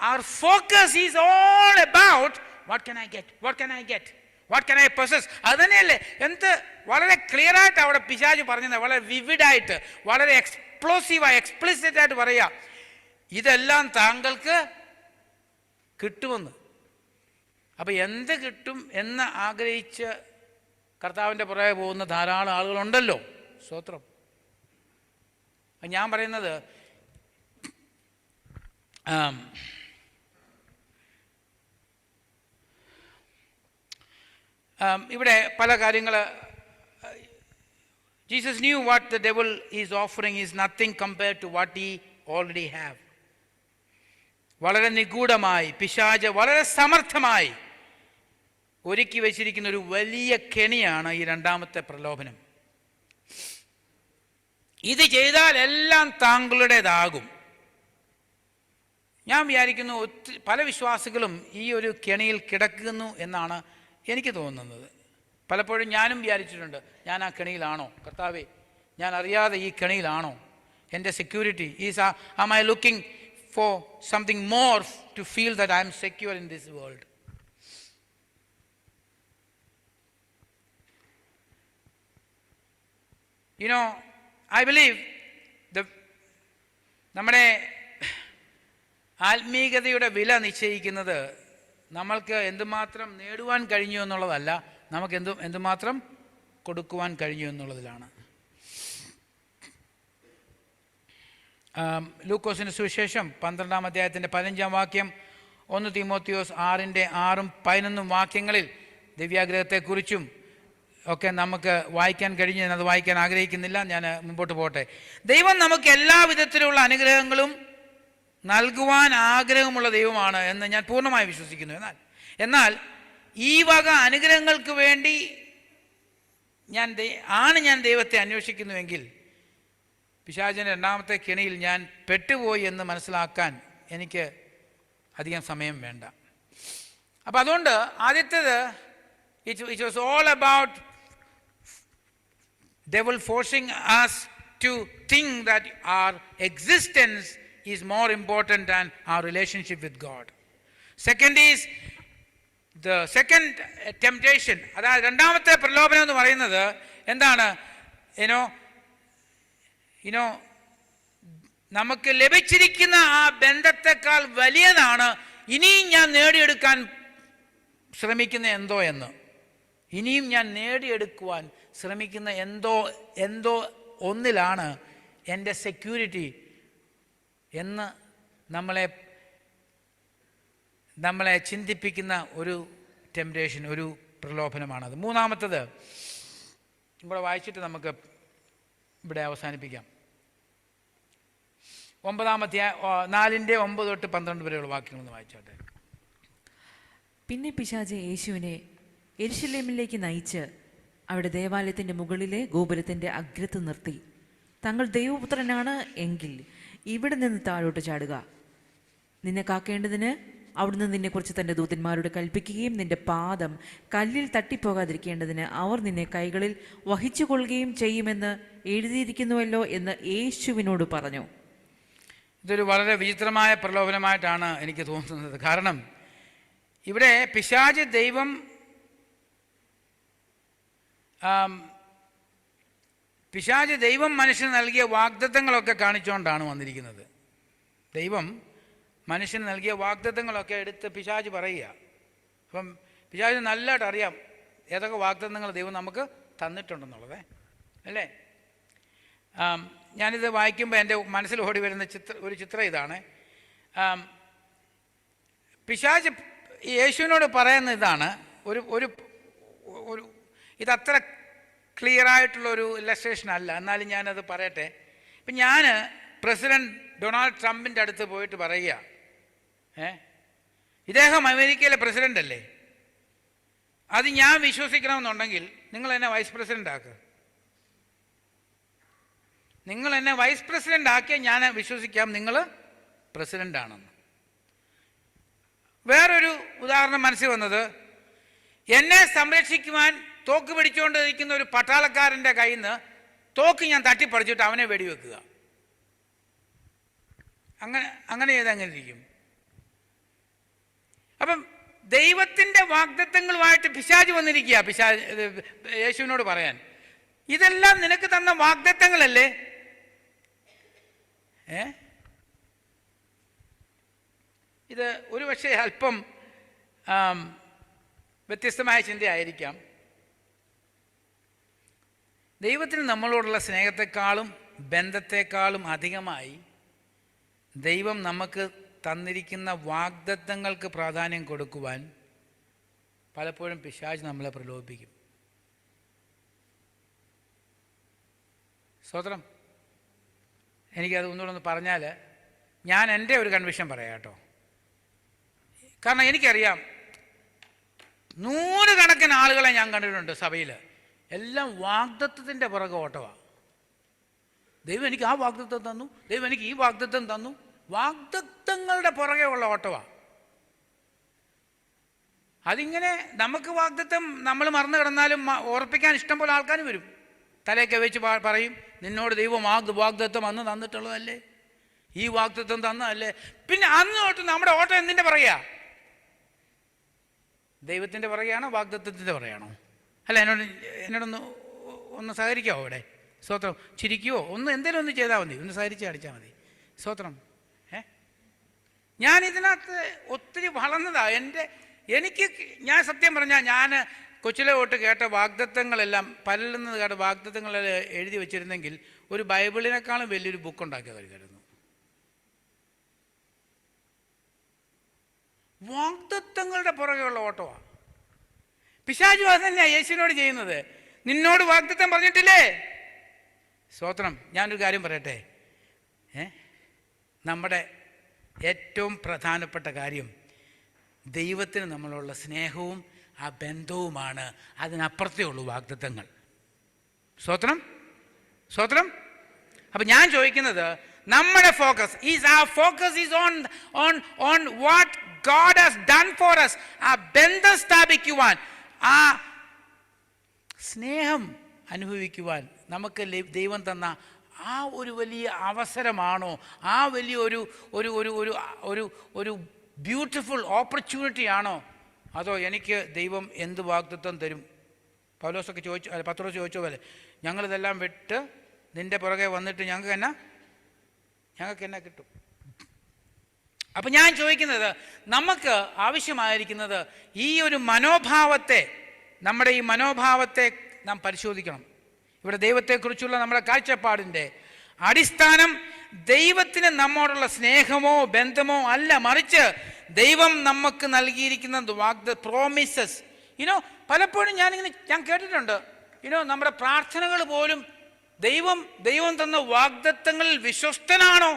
our focus is all about what can I get, what can I get, what can I possess. അത് തന്നെയല്ലേ എന്ത് വളരെ ക്ലിയർ ആയിട്ട് അവിടെ പിശാച് പറഞ്ഞത്, വളരെ വിവിഡായിട്ട്, വളരെ എക്സ്പ്ലോസീവായി, എക്സ്പ്ലിസിറ്റ് ആയിട്ട് പറയുക, ഇതെല്ലാം താങ്കൾക്ക് കിട്ടുമെന്ന്. അപ്പം എന്ത് കിട്ടും എന്ന് ആഗ്രഹിച്ച് കർത്താവിൻ്റെ പുറകെ പോകുന്ന ധാരാളം ആളുകളുണ്ടല്ലോ. സ്തോത്രം. ഞാൻ പറയുന്നത്, ഇവിടെ പല കാര്യങ്ങൾ, Jesus knew what the devil is offering is nothing compared to what he already have. വളരെ നിഗൂഢമായി പിശാച് വളരെ സമർത്ഥമായി ഒരുക്കി വച്ചിരിക്കുന്ന ഒരു വലിയ കെണിയാണ് ഈ രണ്ടാമത്തെ പ്രലോഭനം. ഇത് ചെയ്താൽ എല്ലാം താങ്കളുടേതാകും. ഞാൻ വിചാരിക്കുന്നു പല വിശ്വാസികളും ഈ ഒരു കെണിയിൽ കിടക്കുന്നു എന്നാണ് എനിക്ക് തോന്നുന്നത്. പലപ്പോഴും ഞാനും വിചാരിച്ചിട്ടുണ്ട്, ഞാൻ ആ കെണിയിലാണോ കർത്താവേ, ഞാൻ അറിയാതെ ഈ കെണിയിലാണോ, എൻ്റെ security am I looking for something more to feel that I am secure in this world. You know, I believe നമ്മുടെ ആത്മീയതയുടെ വില നിശ്ചയിക്കുന്നത് നമ്മൾക്ക് എന്തുമാത്രം നേടുവാൻ കഴിഞ്ഞു എന്നുള്ളതല്ല, നമുക്ക് എന്തുമാത്രം കൊടുക്കുവാൻ കഴിഞ്ഞു എന്നുള്ളതിലാണ്. ലൂക്കോസിന് സുവിശേഷം 12-ാം അധ്യായത്തിൻ്റെ 15-ാം വാക്യം, 1 തീമോത്തിയോസ് 6:6-11 വാക്യങ്ങളിൽ ദിവ്യാഗ്രഹത്തെക്കുറിച്ചും ഒക്കെ നമുക്ക് വായിക്കാൻ കഴിഞ്ഞു. ഞാനത് വായിക്കാൻ ആഗ്രഹിക്കുന്നില്ല, ഞാൻ മുമ്പോട്ട് പോട്ടെ. ദൈവം നമുക്ക് എല്ലാ വിധത്തിലുള്ള അനുഗ്രഹങ്ങളും നൽകുവാൻ ആഗ്രഹമുള്ള ദൈവമാണ് എന്ന് ഞാൻ പൂർണ്ണമായി വിശ്വസിക്കുന്നു. എന്നാൽ ഈ വക അനുഗ്രഹങ്ങൾക്ക് വേണ്ടി ഞാൻ ദൈവത്തെ അന്വേഷിക്കുന്നുവെങ്കിൽ പിശാചിൻ്റെ രണ്ടാമത്തെ കെണിയിൽ ഞാൻ പെട്ടുപോയി എന്ന് മനസ്സിലാക്കാൻ എനിക്ക് അധികം സമയം വേണ്ട. അപ്പം അതുകൊണ്ട് ആദ്യത്തേത്, it was all about devil forcing us to think that our existence is more important than our relationship with God. Second is the second temptation. അതായത് രണ്ടാമത്തെ പ്രലോഭനം എന്ന് പറയുന്നത് എന്താണ്? നമുക്ക് ലഭിച്ചിരിക്കുന്ന ആ ബന്ധത്തെക്കാൾ വലിയതാണ് ഇനിയും ഞാൻ നേടിയെടുക്കാൻ ശ്രമിക്കുന്ന ഇനിയും ഞാൻ നേടിയെടുക്കുവാൻ ശ്രമിക്കുന്ന എന്തോ ഒന്നിലാണ് എൻ്റെ സെക്യൂരിറ്റി എന്ന് നമ്മളെ ചിന്തിപ്പിക്കുന്ന ഒരു ടെംപ്റ്റേഷൻ, ഒരു പ്രലോഭനമാണത്. മൂന്നാമത്തത് ഇവിടെ വായിച്ചിട്ട് നമുക്ക് ഇവിടെ അവസാനിപ്പിക്കാം. 4:9-12 വരെയുള്ള വാക്യങ്ങളൊന്ന് വായിച്ചോട്ടെ. പിന്നെ പിശാച് യേശുവിനെ യെരുശലേമിലേക്ക് നയിച്ച് അവിടെ ദേവാലയത്തിൻ്റെ മുകളിലെ ഗോപുരത്തിൻ്റെ അഗ്രത്ത് നിർത്തി, താങ്കൾ ദൈവപുത്രനാണ് എങ്കിൽ ഇവിടെ നിന്ന് താഴോട്ട് ചാടുക, നിന്നെ കാക്കേണ്ടതിന് അവിടുന്ന് നിന്നെക്കുറിച്ച് തൻ്റെ ദൂതന്മാരോട് കൽപ്പിക്കുകയും നിന്റെ പാദം കല്ലിൽ തട്ടിപ്പോകാതിരിക്കേണ്ടതിന് അവർ നിന്നെ കൈകളിൽ വഹിച്ചു കൊള്ളുകയും ചെയ്യുമെന്ന് എഴുതിയിരിക്കുന്നുവല്ലോ എന്ന് യേശുവിനോട് പറഞ്ഞു. ഇതൊരു വളരെ വിചിത്രമായ പ്രലോഭനമായിട്ടാണ് എനിക്ക് തോന്നുന്നത്. കാരണം ഇവിടെ പിശാച് ദൈവം മനുഷ്യന് നൽകിയ വാഗ്ദത്തങ്ങളൊക്കെ കാണിച്ചുകൊണ്ടാണ് വന്നിരിക്കുന്നത്. ദൈവം മനുഷ്യന് നൽകിയ വാഗ്ദത്തങ്ങളൊക്കെ എടുത്ത് പിശാച് പറയുക. അപ്പം പിശാചിന് നല്ലതായിട്ട് അറിയാം ഏതൊക്കെ വാഗ്ദത്തങ്ങൾ ദൈവം നമുക്ക് തന്നിട്ടുണ്ടെന്നുള്ളത്, അല്ലേ? ഞാനിത് വായിക്കുമ്പോൾ എൻ്റെ മനസ്സിൽ ഓടി വരുന്ന ഒരു ചിത്രം ഇതാണ്. പിശാച് യേശുവിനോട് പറയുന്ന ഇതാണ്, ഒരു ഇതത്ര ക്ലിയറായിട്ടുള്ളൊരു ഇല്ലസ്ട്രേഷൻ അല്ല, എന്നാലും ഞാനത് പറയട്ടെ. ഇപ്പം ഞാൻ പ്രസിഡൻറ്റ് ഡൊണാൾഡ് ട്രംപിൻ്റെ അടുത്ത് പോയിട്ട് പറയുക, ഇദ്ദേഹം അമേരിക്കയിലെ പ്രസിഡൻ്റ് അല്ലേ, അത് ഞാൻ വിശ്വസിക്കണമെന്നുണ്ടെങ്കിൽ നിങ്ങൾ എന്നെ വൈസ് പ്രസിഡൻ്റ് ആക്കുക. നിങ്ങൾ എന്നെ വൈസ് പ്രസിഡൻ്റ് ആക്കിയാൽ ഞാൻ വിശ്വസിക്കാം നിങ്ങൾ പ്രസിഡൻ്റാണെന്ന്. വേറൊരു ഉദാഹരണം മനസ്സിൽ വന്നത്, എന്നെ സംരക്ഷിക്കുവാൻ തോക്ക് പിടിച്ചുകൊണ്ട് ഇരിക്കുന്ന ഒരു പട്ടാളക്കാരൻ്റെ കയ്യിൽ നിന്ന് തോക്ക് ഞാൻ തട്ടിപ്പറിച്ചിട്ട് അവനെ വെടിവെക്കുക. അങ്ങനെ ചെയ്തെങ്ങനെ ഇരിക്കും? അപ്പം ദൈവത്തിൻ്റെ വാഗ്ദത്തങ്ങളുമായിട്ട് പിശാച് വന്നിരിക്കുക. യേശുവിനോട് പറയാൻ, ഇതെല്ലാം നിനക്ക് തന്ന വാഗ്ദത്തങ്ങളല്ലേ? ഇത് ഒരുപക്ഷെ അല്പം വ്യത്യസ്തമായ ചിന്തയായിരിക്കാം. ദൈവത്തിന് നമ്മളോടുള്ള സ്നേഹത്തെക്കാളും ബന്ധത്തെക്കാളും അധികമായി ദൈവം നമുക്ക് തന്നിരിക്കുന്ന വാഗ്ദത്തങ്ങൾക്ക് പ്രാധാന്യം കൊടുക്കുവാൻ പലപ്പോഴും പിശാച് നമ്മളെ പ്രലോഭിപ്പിക്കും. സ്തോത്രം. എനിക്കത് ഒന്നുകൂടെ ഒന്ന് പറഞ്ഞാൽ, ഞാൻ എൻ്റെ ഒരു കൺവിഷൻ പറയാം കേട്ടോ. കാരണം എനിക്കറിയാം, 100 കണക്കിന് ആളുകളെ ഞാൻ കണ്ടിട്ടുണ്ട് സഭയിൽ. എല്ലാം വാഗ്ദത്തത്തിൻ്റെ പുറകെ ഓട്ടമാണ്. ദൈവം എനിക്ക് ആ വാഗ്ദത്തം തന്നു, ദൈവം എനിക്ക് ഈ വാഗ്ദത്തം തന്നു. വാഗ്ദത്തങ്ങളുടെ പുറകെ ഉള്ള ഓട്ടമാണ്. അതിങ്ങനെ നമുക്ക് വാഗ്ദത്തം നമ്മൾ മറന്നു കിടന്നാലും ഓർപ്പിക്കാൻ ഇഷ്ടം പോലെ ആൾക്കാർ വരും. തലയൊക്കെ വെച്ച് പറയും, നിന്നോട് ദൈവം വാഗ്ദത്തം അന്ന് തന്നിട്ടുള്ളതല്ലേ, ഈ വാഗ്ദത്തം തന്നതല്ലേ. പിന്നെ അന്ന് തൊട്ട് നമ്മുടെ ഓട്ടം എന്തിൻ്റെ പറയുക? ദൈവത്തിൻ്റെ പറയുകയാണോ വാഗ്ദത്തത്തിൻ്റെ പറയുകയാണോ? അല്ല, എന്നോടൊന്ന് സഹകരിക്കാമോ ഇവിടെ? സ്തോത്രം. ചിരിക്കുവോ? എന്തെങ്കിലും ഒന്ന് ചെയ്താൽ മതി, ഒന്ന് സഹരിച്ച് അടിച്ചാൽ മതി. സ്തോത്രം. ഞാനിതിനകത്ത് ഒത്തിരി വളർന്നതാണ്. ഞാൻ സത്യം പറഞ്ഞാൽ, ഞാൻ കൊച്ചിലെ തൊട്ട് കേട്ട വാഗ്ദത്തങ്ങളെല്ലാം, പലരുന്നത് കേട്ട വാഗ്ദത്തങ്ങളെല്ലാം എഴുതി വെച്ചിരുന്നെങ്കിൽ ഒരു ബൈബിളിനേക്കാളും വലിയൊരു ബുക്ക് ഉണ്ടാക്കി വരുമായിരുന്നു. വാഗ്ദത്തങ്ങളുടെ പുറകെയുള്ള ഓട്ടമാണ്. പിശാചു അത് തന്നെയാണ് യേശുവിനോട് ചെയ്യുന്നത്. നിന്നോട് വാഗ്ദത്തം പറഞ്ഞിട്ടില്ലേ? സ്തോത്രം. ഞാനൊരു കാര്യം പറയട്ടെ, നമ്മുടെ ഏറ്റവും പ്രധാനപ്പെട്ട കാര്യം ദൈവത്തിന് നമ്മളുള്ള സ്നേഹവും ആ ബന്ധവുമാണ്. അതിനപ്പുറത്തേ ഉള്ളൂ വാഗ്ദത്തങ്ങൾ. സ്തോത്രം, സ്തോത്രം. അപ്പം ഞാൻ ചോദിക്കുന്നത്, നമ്മുടെ focus is on what God has done for us. ആ ബന്ധം സ്ഥാപിക്കുവാൻ, ആ സ്നേഹം അനുഭവിക്കുവാൻ നമുക്ക് ദൈവം തന്ന ആ ഒരു വലിയ അവസരമാണോ, ആ വലിയ ഒരു ബ്യൂട്ടിഫുൾ ഓപ്പർച്യൂണിറ്റി ആണോ, അതോ എനിക്ക് ദൈവം എന്ത് വാഗ്ദത്തം തരും? പൗലോസൊക്കെ പത്രോസ് ചോദിച്ച പോലെ, ഞങ്ങളിതെല്ലാം വിട്ട് നിൻ്റെ പുറകെ വന്നിട്ട് ഞങ്ങൾക്ക് എന്നാ കിട്ടും? അപ്പം ഞാൻ ചോദിക്കുന്നത്, നമുക്ക് ആവശ്യമായിരിക്കുന്നത് ഈ ഒരു മനോഭാവത്തെ, നമ്മുടെ ഈ മനോഭാവത്തെ നാം പരിശോധിക്കണം. ഇവിടെ ദൈവത്തെക്കുറിച്ചുള്ള നമ്മുടെ കാഴ്ചപ്പാടിൻ്റെ അടിസ്ഥാനം ദൈവത്തിന് നമ്മോടുള്ള സ്നേഹമോ ബന്ധമോ അല്ല, മറിച്ച് ദൈവം നമുക്ക് നൽകിയിരിക്കുന്ന പ്രോമിസസ്. പലപ്പോഴും ഞാൻ കേട്ടിട്ടുണ്ട്, നമ്മുടെ പ്രാർത്ഥനകൾ പോലും ദൈവം തന്ന വാഗ്ദത്തങ്ങളിൽ വിശ്വസ്തനാണോ?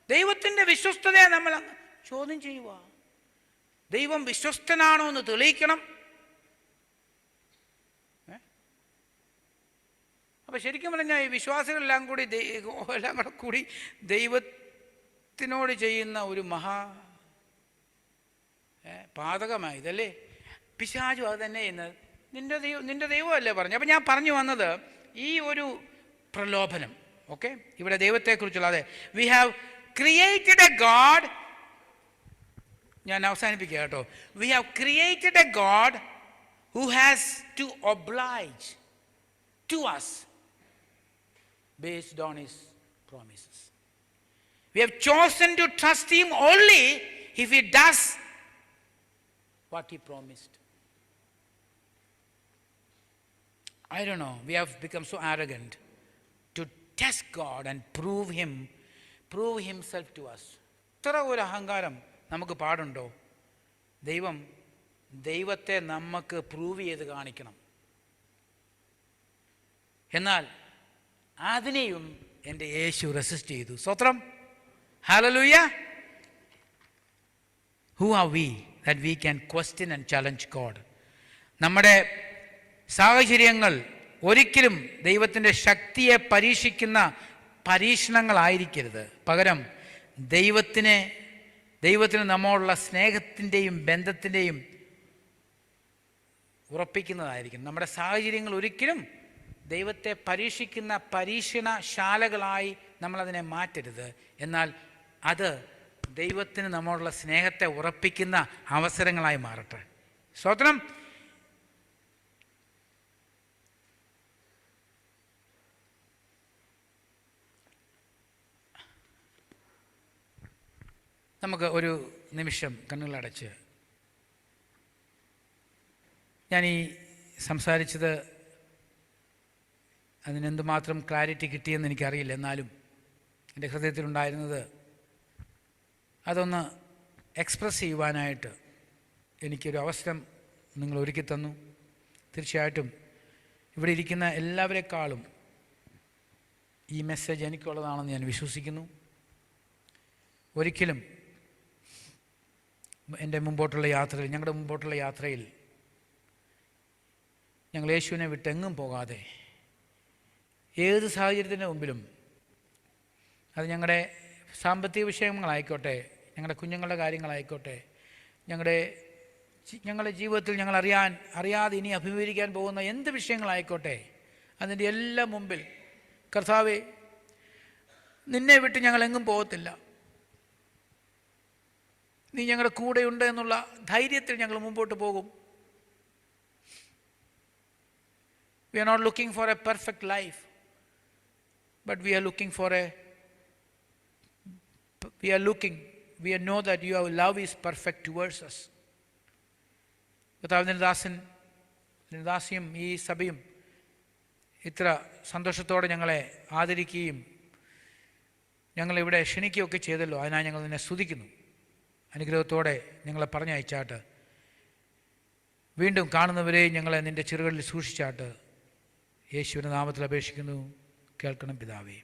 ദൈവത്തിൻ്റെ വിശ്വസ്തതയെ നമ്മൾ ചോദ്യം ചെയ്യുക. ദൈവം വിശ്വസ്തനാണോ എന്ന് തെളിയിക്കണം. അപ്പം ശരിക്കും പറഞ്ഞാൽ ഈ വിശ്വാസികളെല്ലാം കൂടി ദൈവത്തിനോട് ചെയ്യുന്ന ഒരു പാതകമായി ഇതല്ലേ. പിശാചു അത് തന്നെ ചെയ്യുന്നത്. നിന്റെ ദൈവമല്ലേ പറഞ്ഞു. അപ്പം ഞാൻ പറഞ്ഞു വന്നത് ഈ ഒരു പ്രലോഭനം. ഓക്കെ, ഇവിടെ ദൈവത്തെക്കുറിച്ചുള്ള അതെ, we have created a God. ഞാൻ അവസാനിപ്പിക്കുക കേട്ടോ. We have created a God who has to oblige to us based on his promises. We have chosen to trust him only if he does what he promised. I don't know, we have become so arrogant to test God and prove himself to us. ഇത്ര ഒരു അഹങ്കാരം നമുക്ക് പാടുണ്ടോ? ദൈവത്തെ നമുക്ക് പ്രൂവ് ചെയ്ത് കാണിക്കണം. എന്നാൽ അതിനെയും എൻ്റെ യേശു റെസിസ്റ്റ് ചെയ്തു. സ്തോത്രം, hallelujah. Who are we that we can question and challenge God? നമ്മുടെ സാഹചര്യങ്ങൾ ഒരിക്കലും ദൈവത്തിൻ്റെ ശക്തിയെ പരീക്ഷിക്കുന്ന പരീക്ഷണങ്ങളായിരിക്കരുത്. പകരം ദൈവത്തിന് നമ്മോടുള്ള സ്നേഹത്തിൻ്റെയും ബന്ധത്തിൻ്റെയും ഉറപ്പിക്കുന്നതായിരിക്കും. നമ്മുടെ സാഹചര്യങ്ങൾ ഒരിക്കലും ദൈവത്തെ പരീക്ഷിക്കുന്ന പരീക്ഷണശാലകളായി നമ്മളതിനെ മാറ്റരുത്. എന്നാൽ അത് ദൈവത്തിന് നമ്മോടുള്ള സ്നേഹത്തെ ഉറപ്പിക്കുന്ന അവസരങ്ങളായി മാറട്ടെ. സ്തോത്രം. നമുക്ക് ഒരു നിമിഷം കണ്ണുകളടച്ച്, ഞാൻ ഈ സംസാരിച്ചത് അതിനെന്തുമാത്രം ക്ലാരിറ്റി കിട്ടിയെന്ന് എനിക്കറിയില്ല. എന്നാലും എൻ്റെ ഹൃദയത്തിലുണ്ടായിരുന്നത് അതൊന്ന് എക്സ്പ്രസ് ചെയ്യുവാനായിട്ട് എനിക്കൊരു അവസരം നിങ്ങൾ ഒരുക്കി തന്നു. തീർച്ചയായിട്ടും ഇവിടെ ഇരിക്കുന്ന എല്ലാവരെക്കാളും ഈ മെസ്സേജ് എനിക്കുള്ളതാണെന്ന് ഞാൻ വിശ്വസിക്കുന്നു. ഒരിക്കലും എൻ്റെ മുമ്പോട്ടുള്ള യാത്രയിൽ, ഞങ്ങളുടെ മുമ്പോട്ടുള്ള യാത്രയിൽ ഞങ്ങൾ യേശുവിനെ വിട്ടെങ്ങും പോകാതെ ഏത് സാഹചര്യത്തിൻ്റെ മുമ്പിലും, അത് ഞങ്ങളുടെ സാമ്പത്തിക വിഷയങ്ങളായിക്കോട്ടെ, ഞങ്ങളുടെ കുഞ്ഞുങ്ങളുടെ കാര്യങ്ങളായിക്കോട്ടെ, ഞങ്ങളുടെ ജീവിതത്തിൽ ഞങ്ങൾ അറിയാതെ ഇനി അഭിമുഖീകരിക്കാൻ പോകുന്ന എന്ത് വിഷയങ്ങളായിക്കോട്ടെ, അതിൻ്റെ എല്ലാം മുമ്പിൽ കർത്താവേ, നിന്നെ വിട്ട് ഞങ്ങൾ എങ്ങും പോകത്തില്ല, നീ ഞങ്ങളുടെ കൂടെയുണ്ട് എന്നുള്ള ധൈര്യത്തിൽ ഞങ്ങൾ മുമ്പോട്ട് പോകും. We are not looking for a perfect life, but we know that your love is perfect towards us. കർത്താവ്, നിന്റെ ദാസിയും ഈ സഭയും ഇത്ര സന്തോഷത്തോടെ ഞങ്ങളെ ആദരിക്കുകയും ഞങ്ങളിവിടെ ക്ഷണിക്കുകയൊക്കെ ചെയ്തല്ലോ, അതിനായി ഞങ്ങൾ നിന്നെ സ്തുതിക്കുന്നു. അനുഗ്രഹത്തോടെ ഞങ്ങളെ പറഞ്ഞയച്ചാട്ട്, വീണ്ടും കാണുന്നവരെ ഞങ്ങളെ നിൻ്റെ ചിറകളിൽ സൂക്ഷിച്ചാട്ട്, യേശുവിൻ്റെ നാമത്തിൽ അപേക്ഷിക്കുന്നു, കേൾക്കണം പിതാവേ.